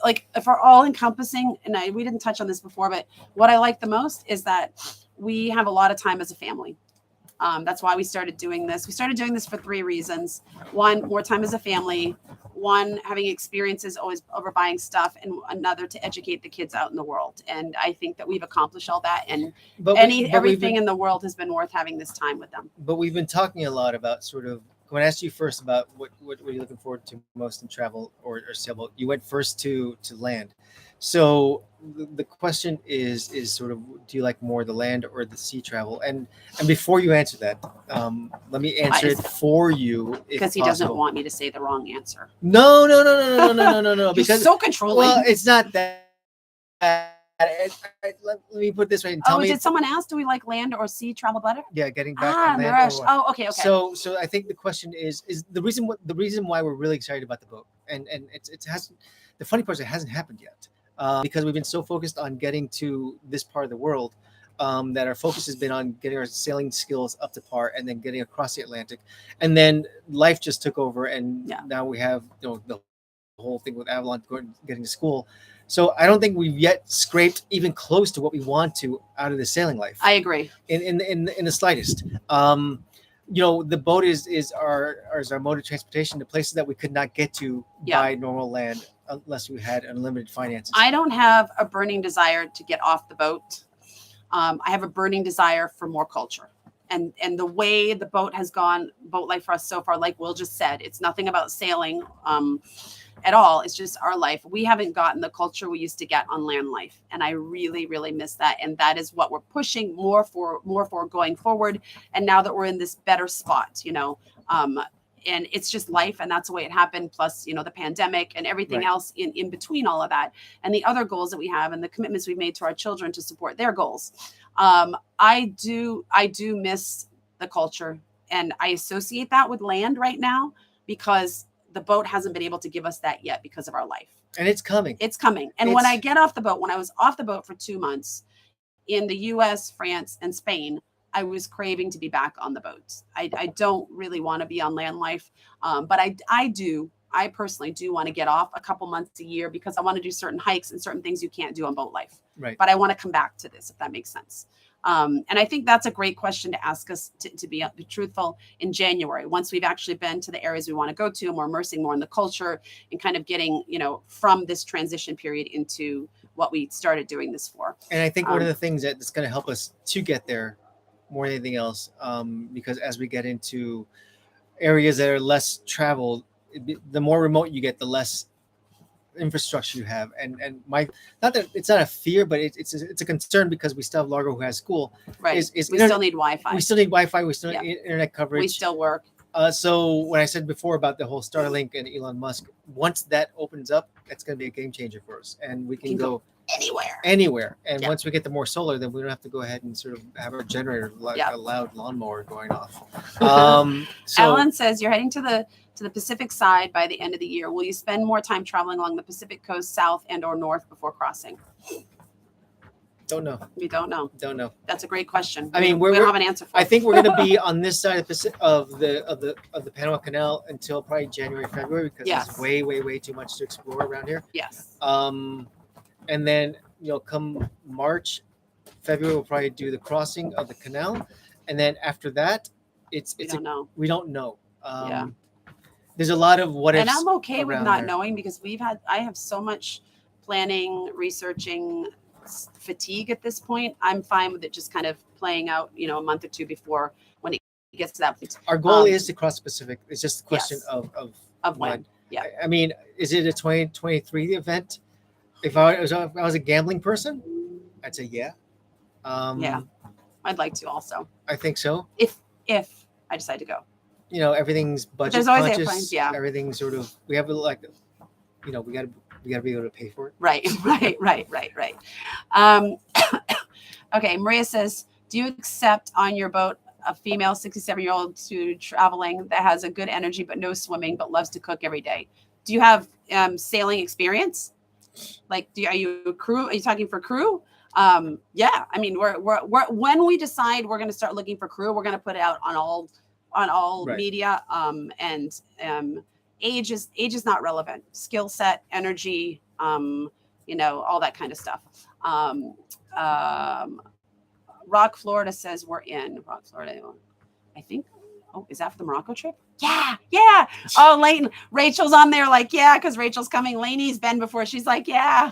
like if we're all encompassing, and we didn't touch on this before, but what I like the most is that we have a lot of time as a family. That's why we started doing this. We started doing this for 3 reasons. 1, more time as a family. 1, having experiences always over buying stuff, and another to educate the kids out in the world. And I think that we've accomplished all that. And everything in the world has been worth having this time with them. But we've been talking a lot about sort of, when I asked you first about what are you looking forward to most in travel or sailboat, you went first to land. So the question is sort of, do you like more the land or the sea travel? And before you answer that, let me answer it for you. Because he doesn't want me to say the wrong answer. No. Because you're so controlling. Well, it's not that. Let me put it this way. Did someone ask, do we like land or sea travel better? Yeah, getting back on land. Okay. So I think the question is the reason why we're really excited about the boat, and it hasn't. The funny part is it hasn't happened yet, because we've been so focused on getting to this part of the world, that our focus has been on getting our sailing skills up to par and then getting across the Atlantic, and then life just took over, and now we have the whole thing with Avalon getting to school. So I don't think we've yet scraped even close to what we want to out of the sailing life. I agree. In the slightest. The boat is our mode of transportation to places that we could not get to by normal land unless we had unlimited finances. I don't have a burning desire to get off the boat. I have a burning desire for more culture. And the way the boat has gone, boat life for us so far, like Will just said, it's nothing about sailing at all. It's just our life. We haven't gotten the culture we used to get on land life. And I really, really miss that. And that is what we're pushing more for going forward. And now that we're in this better spot, and it's just life, and that's the way it happened. Plus, the pandemic and everything else in between all of that, and the other goals that we have and the commitments we've made to our children to support their goals. I do miss the culture, and I associate that with land right now because the boat hasn't been able to give us that yet because of our life. And it's coming. And when I get off the boat, when I was off the boat for 2 months in the US, France, and Spain, I was craving to be back on the boats. I don't really want to be on land life, but I personally do want to get off a couple months a year because I want to do certain hikes and certain things you can't do on boat life. Right. But I want to come back to this, if that makes sense. And I think that's a great question to ask us to be truthful in January, once we've actually been to the areas we want to go to, and we're immersing more in the culture and kind of getting, from this transition period into what we started doing this for. And I think one of the things that's going to help us to get there more than anything else, because as we get into areas that are less traveled, the more remote you get, the less infrastructure you have, and not that it's not a fear, but it's a concern because we still have Largo who has school. Right. We still need Wi-Fi. We still need Wi-Fi. We still need internet coverage. We still work. So when I said before about the whole Starlink and Elon Musk, once that opens up, that's going to be a game changer for us, and we can go anywhere. And once we get the more solar, then we don't have to go ahead and sort of have our generator like a loud lawnmower going off. Alan says you're heading to the Pacific side by the end of the year. Will you spend more time traveling along the Pacific coast, south and or north before crossing? Don't know. We don't know. Don't know. That's a great question. I mean, we don't have an answer for it. I think we're going to be on this side of the Panama Canal until probably January, February, because there's way too much to explore around here. Yes. And then come March, February, we'll probably do the crossing of the canal, and then after that, we don't know. There's a lot of what ifs. And I'm okay with not knowing because I have so much planning, researching fatigue at this point. I'm fine with it just kind of playing out, a month or two before when it gets to that point. Our goal is to cross the Pacific. It's just a question Yes. of When. Yeah. I mean, is it a 2023 event? If I was a gambling person, I'd say yeah. Yeah. I'd like to also. I think so. If I decide to go. You know, everything's budget There's always conscious. airplanes, yeah. Everything's sort of, we have like, you know, we gotta be able to pay for it. Right. Okay. Maria says, do you accept on your boat a female 67-year-old to traveling that has a good energy but no swimming but loves to cook every day? Do you have sailing experience? Like, are you a crew? Are you talking for crew? Yeah. I mean, we're when we decide we're going to start looking for crew, we're going to put it out on all Right. media. And age is not relevant. Skill set, energy, you know, all that kind of stuff. Rock, Florida says we're in. Rock, Florida. I think. Oh, is that for the Morocco trip? Yeah. Oh, Leighton. Rachel's on there like, yeah, because Rachel's coming. Lainey's been before. She's like, yeah.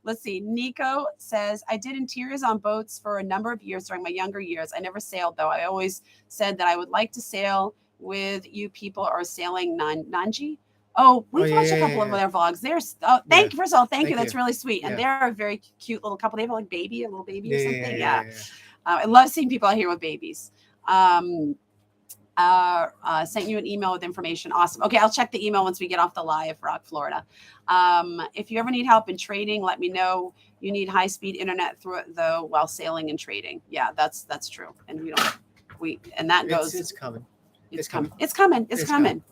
Let's see. Nico says, I did interiors on boats for a number of years during my younger years. I never sailed, though. I always said that I would like to sail with you people or sailing Nanji. Oh, we've watched a couple of their vlogs. Thank you. First of all, thank you. That's really sweet. And they're a very cute little couple. They have like a little baby or something. Yeah. I love seeing people out here with babies. Sent you an email with information. Awesome. Okay, I'll check the email once we get off the live, Rock, Florida. If you ever need help in trading, let me know. You need high-speed internet through it though while sailing and trading. Yeah, that's true. And it's coming. It's coming.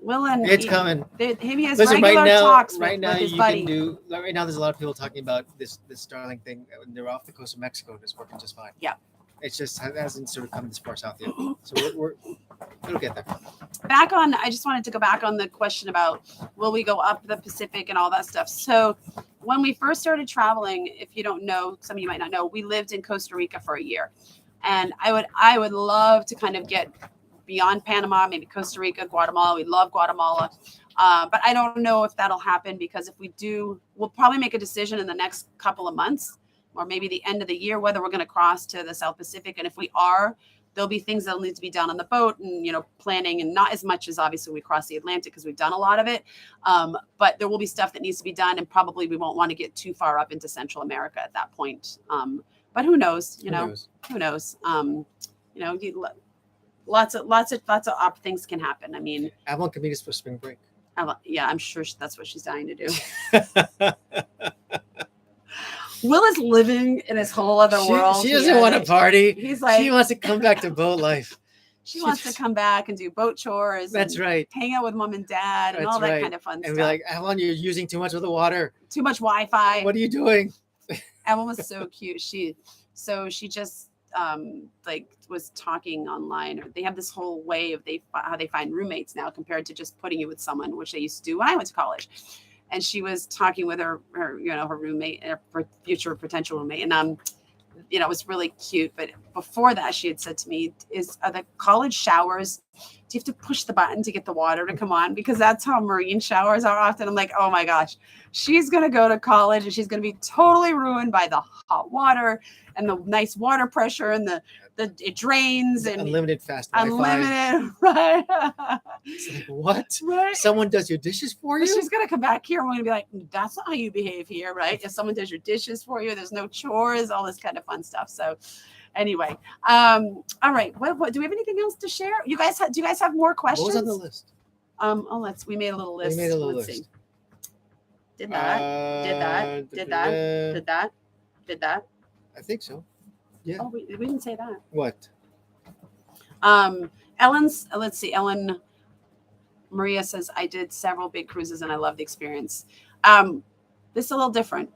Will and it's coming. He has Listen, regular talks right with now his you buddy. can do. Right now, there's a lot of people talking about this Starlink thing. They're off the coast of Mexico and it's working just fine. Yeah. It's just hasn't sort of come this far south yet. So it'll get there. I just wanted to go back on the question about will we go up the Pacific and all that stuff. So when we first started traveling, if you don't know, some of you might not know, we lived in Costa Rica for a year. And I would love to kind of get beyond Panama, maybe Costa Rica, Guatemala. We love Guatemala. But I don't know if that'll happen because if we do, we'll probably make a decision in the next couple of months or maybe the end of the year, whether we're going to cross to the South Pacific. And if we are, there'll be things that'll need to be done on the boat and, you know, planning, and not as much as obviously we cross the Atlantic because we've done a lot of it. But there will be stuff that needs to be done, and probably we won't want to get too far up into Central America at that point. But who knows, who knows? Lots of things can happen. I mean, Avalon can meet us for spring break. Yeah, I'm sure that's what she's dying to do. Will is living in his whole other world. She doesn't want to party. He's like, she wants to come back to boat life. She wants to come back and do boat chores. That's right. Hang out with mom and dad and all that kind of fun stuff. And be like, Avalon, you're using too much of the water. Too much Wi-Fi. What are you doing? Avalon was so cute. She just was talking online, or they have this whole way of how they find roommates now compared to just putting you with someone, which they used to do when I went to college. And she was talking with her roommate, her future potential roommate. And, it was really cute. But before that, she had said to me, are the college showers, do you have to push the button to get the water to come on? Because that's how marine showers are often. I'm like, oh my gosh, she's going to go to college and she's going to be totally ruined by the hot water and the nice water pressure and it drains and unlimited fast Wi-Fi. Right? It's like, what? Right? Someone does your dishes for you? She's gonna come back here and we're gonna be like, that's not how you behave here, right? If someone does your dishes for you, there's no chores, all this kind of fun stuff. So, anyway, all right. What do we have anything else to share? Do you guys have more questions? What was on the list? We made a little list. Let's see. Did that? Did that? I think so. Yeah. Oh, we didn't say that. What? Let's see. Ellen Maria says, I did several big cruises and I love the experience. This is a little different.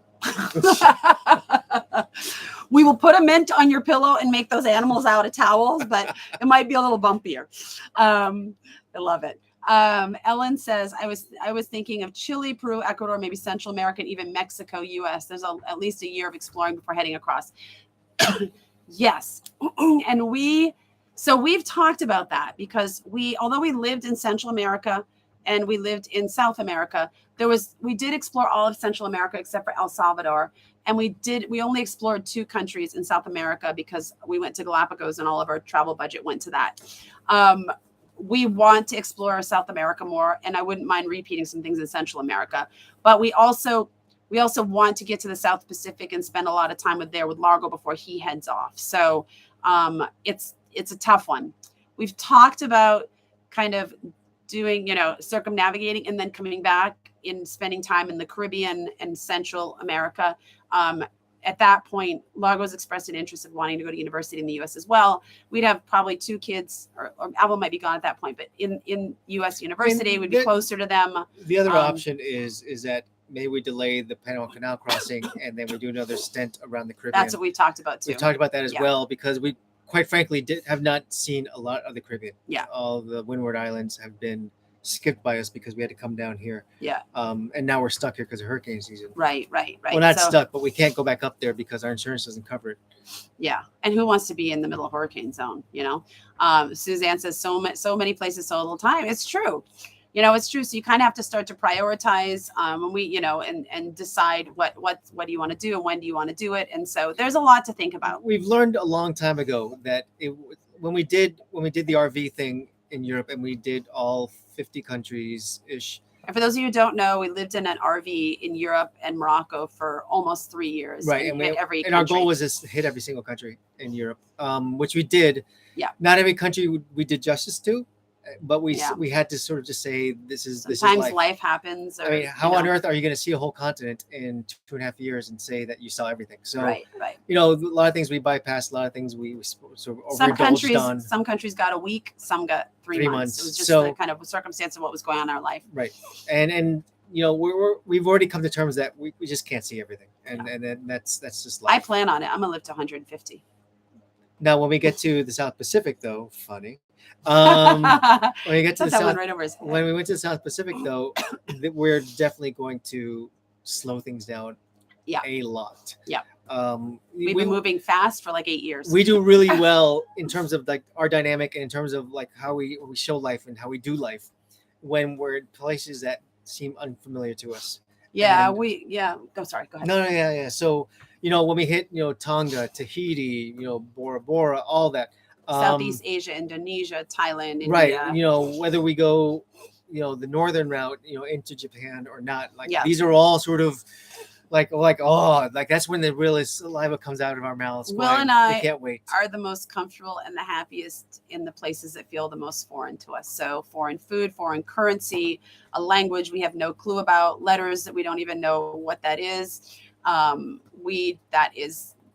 We will put a mint on your pillow and make those animals out of towels, but it might be a little bumpier. I love it. Ellen says, I was thinking of Chile, Peru, Ecuador, maybe Central America, and even Mexico, US. There's at least a year of exploring before heading across. Yes. And we've talked about that because although we lived in Central America and we lived in South America, we did explore all of Central America except for El Salvador. And we only explored 2 countries in South America because we went to Galapagos and all of our travel budget went to that. We want to explore South America more, and I wouldn't mind repeating some things in Central America. But we also want to get to the South Pacific and spend a lot of time with Largo before he heads off. So it's a tough one. We've talked about kind of doing, circumnavigating and then coming back and spending time in the Caribbean and Central America. At that point, Largo's expressed an interest of wanting to go to university in the U.S. as well. We'd have probably 2 kids, or Avalon might be gone at that point, but in U.S. university, we'd be closer to them. The other option is that maybe we delay the Panama Canal crossing and then we do another stint around the Caribbean. That's what we talked about too. We talked about that as well, because we, quite frankly, have not seen a lot of the Caribbean. Yeah. All the Windward Islands have been skipped by us because we had to come down here. Yeah. And now we're stuck here because of hurricane season. Right. Well, not stuck, but we can't go back up there because our insurance doesn't cover it. Yeah. And who wants to be in the middle of hurricane zone? Suzanne says so many places, so little time. It's true. It's true. So you kind of have to start to prioritize and decide what do you want to do and when do you want to do it. And so there's a lot to think about. We've learned a long time ago that when we did the RV thing in Europe and we did all 50 countries ish. And for those of you who don't know, we lived in an RV in Europe and Morocco for almost 3 years. Right. And our goal was to hit every single country in Europe, which we did. Yeah. Not every country we did justice to, but we had to sort of just say this is sometimes life happens. I mean, how on earth are you going to see a whole continent in 2.5 years and say that you saw everything? So right. A lot of things we bypassed, a lot of things we sort of overindulged on. Some countries got a week, some got 3 months. It was just the kind of circumstance of what was going on in our life. Right. And we've already come to terms that we just can't see everything, and then that's just life. I plan on it. I'm gonna live to 150. Now, when we get to the South Pacific, though, funny. When we get to the South, right over his head. When we went to the South Pacific, though, we're definitely going to slow things down a lot. Yeah. We've been moving fast for like 8 years. We do really well in terms of like our dynamic and in terms of like how we show life and how we do life when we're in places that seem unfamiliar to us. Yeah, Go ahead. No, yeah. So, when we hit, Tonga, Tahiti, Bora Bora, all that. Southeast Asia, Indonesia, Thailand, India. Right. Whether we go, the northern route, into Japan or not, these are all sort of like that's when the real saliva comes out of our mouths. Will and I can't wait. Are the most comfortable and the happiest in the places that feel the most foreign to us. So foreign food, foreign currency, a language we have no clue about, letters that we don't even know what that is.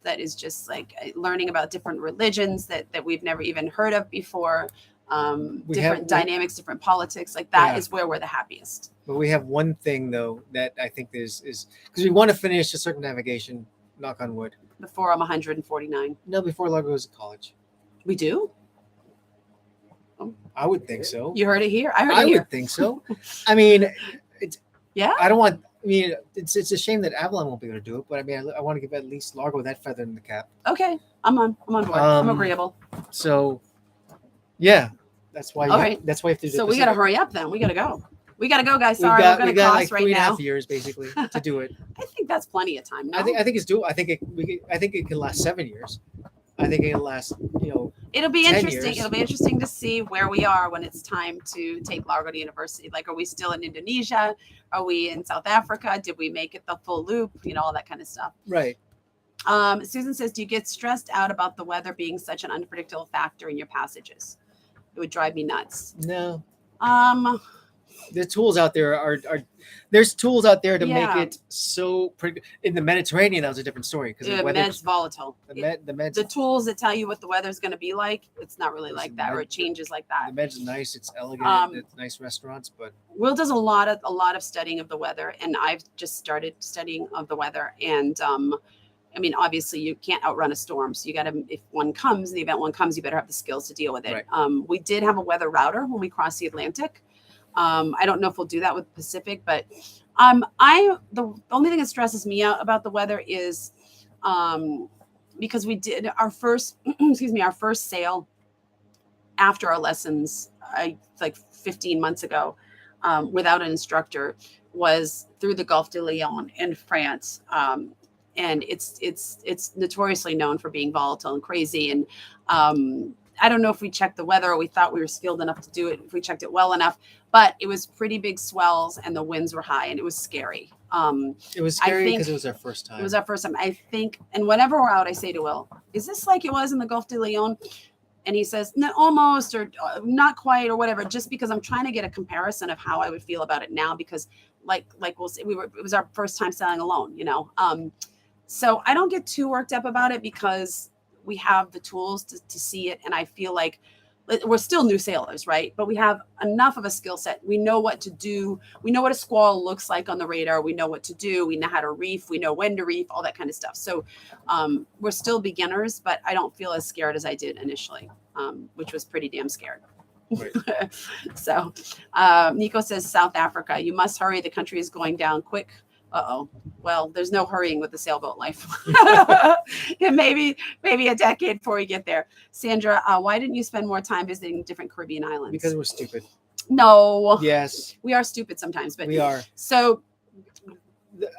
That is just like learning about different religions that we've never even heard of before. Different dynamics, different politics, like that is where we're the happiest. But we have one thing though that I think is because we want to finish a circumnavigation, knock on wood. Before I'm 149. No, before Largo goes to college. We do? I would think so. You heard it here. I would think so. I mean, yeah. It's a shame that Avalon won't be able to do it, but I want to give at least Largo that feather in the cap. Okay, I'm on board. I'm agreeable. So, yeah, that's why. That's why you have to do. So we got to hurry up then. We got to go. We got to go, guys. Sorry, we're going to cross right now. 3.5 years basically to do it. I think that's plenty of time. No? I think it's doable. I think it can last 7 years. I think it can last. It'll be 10 interesting. years. It'll be interesting to see where we are when it's time to take Largo to university. Like, are we still in Indonesia? Are we in South Africa? Did we make it the full loop? All that kind of stuff. Right. Susan says, do you get stressed out about the weather being such an unpredictable factor in your passages? It would drive me nuts. No. The tools out there there's tools out there to make it so in the Mediterranean. That was a different story because the Med's volatile. The tools that tell you what the weather's going to be like, it's not really like that, or it changes like that. The Med's nice, it's elegant, it's nice restaurants, but Will does a lot of studying of the weather, and I've just started studying of the weather. And obviously you can't outrun a storm, so you got to, if one comes, in the event one comes, you better have the skills to deal with it. Right. We did have a weather router when we crossed the Atlantic. I don't know if we'll do that with Pacific, but the only thing that stresses me out about the weather is because we did our first sail after our lessons like 15 months ago without an instructor was through the Gulf de Lyon in France. and it's notoriously known for being volatile and crazy. And I don't know if we checked the weather or we thought we were skilled enough to do it, if we checked it well enough, but it was pretty big swells and the winds were high and it was scary. It was scary because it was our first time. It was our first time, I think. And whenever we're out, I say to Will, is this like it was in the Gulf de Leon? And he says, no, almost, or not quite, or whatever, just because I'm trying to get a comparison of how I would feel about it now, because like we'll say, it was our first time sailing alone, you know? So I don't get too worked up about it because we have the tools to see it. And I feel like we're still new sailors, right? But we have enough of a skill set. We know what to do. We know what a squall looks like on the radar. We know what to do. We know how to reef. We know when to reef, all that kind of stuff. So we're still beginners, but I don't feel as scared as I did initially, which was pretty damn scared. Right. So Nico says, South Africa, you must hurry. The country is going down quick. Uh-oh. Well, there's no hurrying with the sailboat life. maybe a decade before we get there. Sandra, why didn't you spend more time visiting different Caribbean islands? Because we're stupid. No. Yes. We are stupid sometimes, but we are. So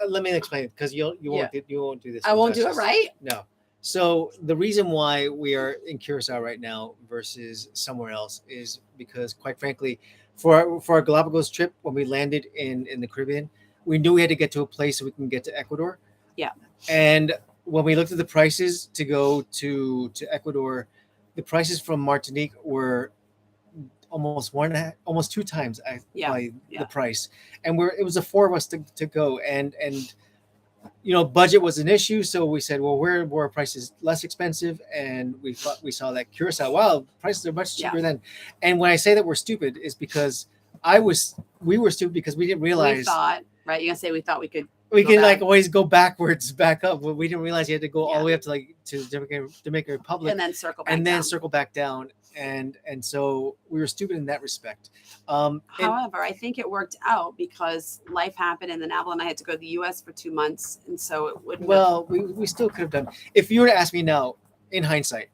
let me explain, because you won't do this. I won't do it, right? No. So the reason why we are in Curacao right now versus somewhere else is because, quite frankly, for our Galapagos trip, when we landed in the Caribbean, we knew we had to get to a place so we can get to Ecuador. Yeah. And when we looked at the prices to go to Ecuador, the prices from Martinique were almost 2 times the price. And it was the 4 of us to go. And budget was an issue. So we said, well, where were prices less expensive? And we saw that Curacao, wow, prices are much cheaper then. And when I say that we're stupid is because we were stupid because we didn't realize. We thought. Right, you're gonna say we thought we could. We can like always go backwards, back up. But we didn't realize you had to go all the way up to Dominican Republic, and then circle back down. And so we were stupid in that respect. However, I think it worked out because life happened, and then Avalon and I had to go to the U.S. for 2 months, and so it wouldn't. Well, we still could have done. If you were to ask me now, in hindsight,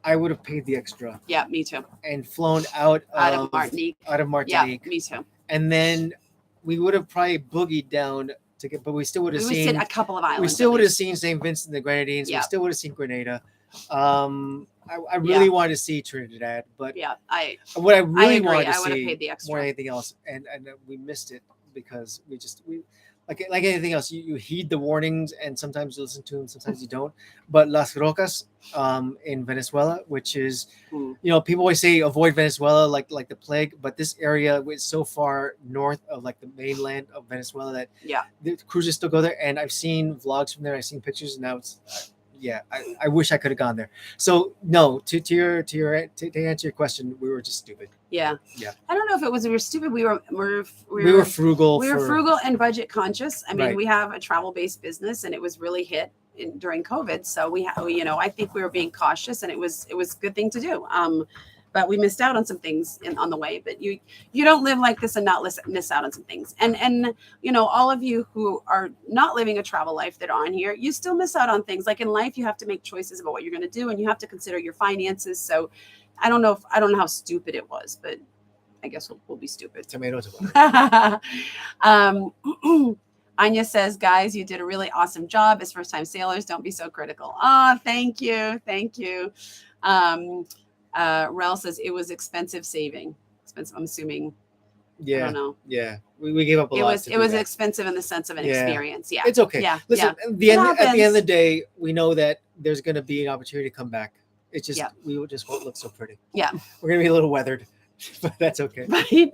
I would have paid the extra. Yeah, me too. And flown out of Martinique. Yeah, me too. And then we would have probably boogied down to get, but we still would have seen a couple of islands. We still would have seen St. Vincent and the Grenadines. Yeah. We still would have seen Grenada. I really wanted to see Trinidad, but what I really wanted to see more than anything else, and we missed it because we like anything else, you heed the warnings and sometimes you listen to them, sometimes you don't. But Las Rocas in Venezuela, which is, people always say avoid Venezuela like the plague, but this area is so far north of like the mainland of Venezuela that the cruises still go there. And I've seen vlogs from there, I've seen pictures, and now it's I wish I could have gone there. So no, to answer your question, we were just stupid. Yeah. I don't know if it was we were stupid. We were frugal. We were frugal and budget conscious. I mean, we have a travel-based business, and it was really hit during COVID. So I think we were being cautious, and it was a good thing to do. But we missed out on some things on the way. But you don't live like this and not miss out on some things. And all of you who are not living a travel life that are on here, you still miss out on things. Like in life, you have to make choices about what you're going to do, and you have to consider your finances. So I don't know how stupid it was, but I guess we'll be stupid. Tomatoes. Anya says, guys, you did a really awesome job as first-time sailors. Don't be so critical. Oh, thank you. Rel says it was expensive saving. Expensive, I'm assuming. Yeah. I don't know. Yeah. We gave up a lot. It was expensive in the sense of an experience. Yeah. It's okay. Yeah. Listen, at the end of the day, we know that there's going to be an opportunity to come back. It's just, we just won't look so pretty. Yeah. We're going to be a little weathered, but that's okay. Right.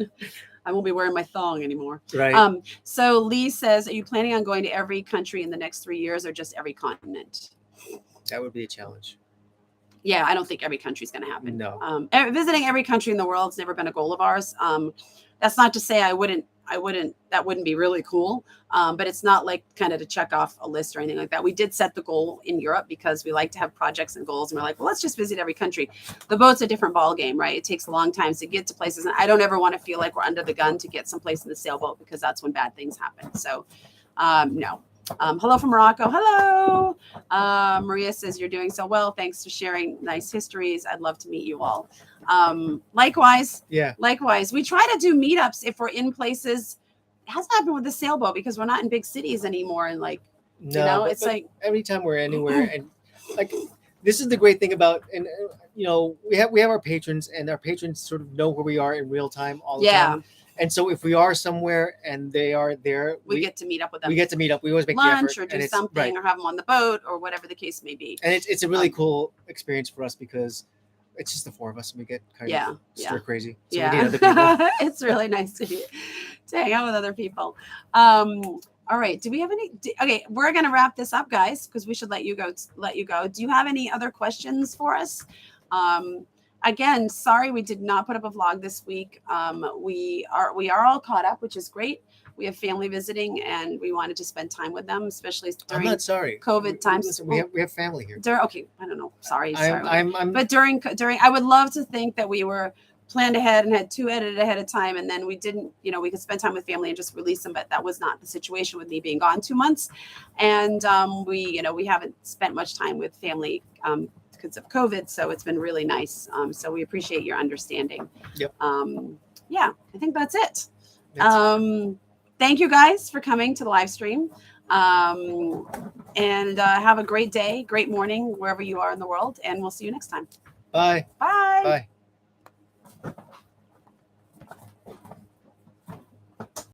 I won't be wearing my thong anymore. Right. So Lee says, are you planning on going to every country in the next 3 years or just every continent? That would be a challenge. Yeah, I don't think every country is going to happen. No. Visiting every country in the world has never been a goal of ours. That's not to say I wouldn't, that wouldn't be really cool. But it's not like kind of to check off a list or anything like that. We did set the goal in Europe because we like to have projects and goals. And we're like, well, let's just visit every country. The boat's a different ball game, right? It takes a long time to get to places. And I don't ever want to feel like we're under the gun to get someplace in the sailboat because that's when bad things happen. So, no. Hello from Morocco. Hello. Maria says, you're doing so well. Thanks for sharing nice histories. I'd love to meet you all. Likewise. Yeah. Likewise. We try to do meetups if we're in places. It hasn't happened with the sailboat because we're not in big cities anymore. And like, No, you know, but- it's but like every time we're anywhere, and like this is the great thing about, and you know, we have our patrons, and our patrons sort of know where we are in real time all the time. And so if we are somewhere and they are there, we get to meet up with them. We get to meet up. We always make lunch the effort, or do something or have them on the boat or whatever the case may be. And it's a really cool experience for us because it's just the four of us, and we get kind of stir crazy. So we need other people. It's really nice to hang out with other people. All right. Do we have any? Okay, we're gonna wrap this up, guys, because we should let you go. Do you have any other questions for us? Again, sorry we did not put up a vlog this week. We are all caught up, which is great. We have family visiting, and we wanted to spend time with them, especially during COVID times. Listen, we have family here. Okay, I don't know. Sorry. But during, I would love to think that we were planned ahead and had 2 edited ahead of time, and then we didn't. You know, we could spend time with family and just release them, but that was not the situation with me being gone 2 months, and we haven't spent much time with family. Because of COVID, so it's been really nice. So we appreciate your understanding. Yep. Yeah, I think that's it. Thank you guys for coming to the live stream. And have a great day, great morning, wherever you are in the world. And we'll see you next time. Bye. Bye. Bye.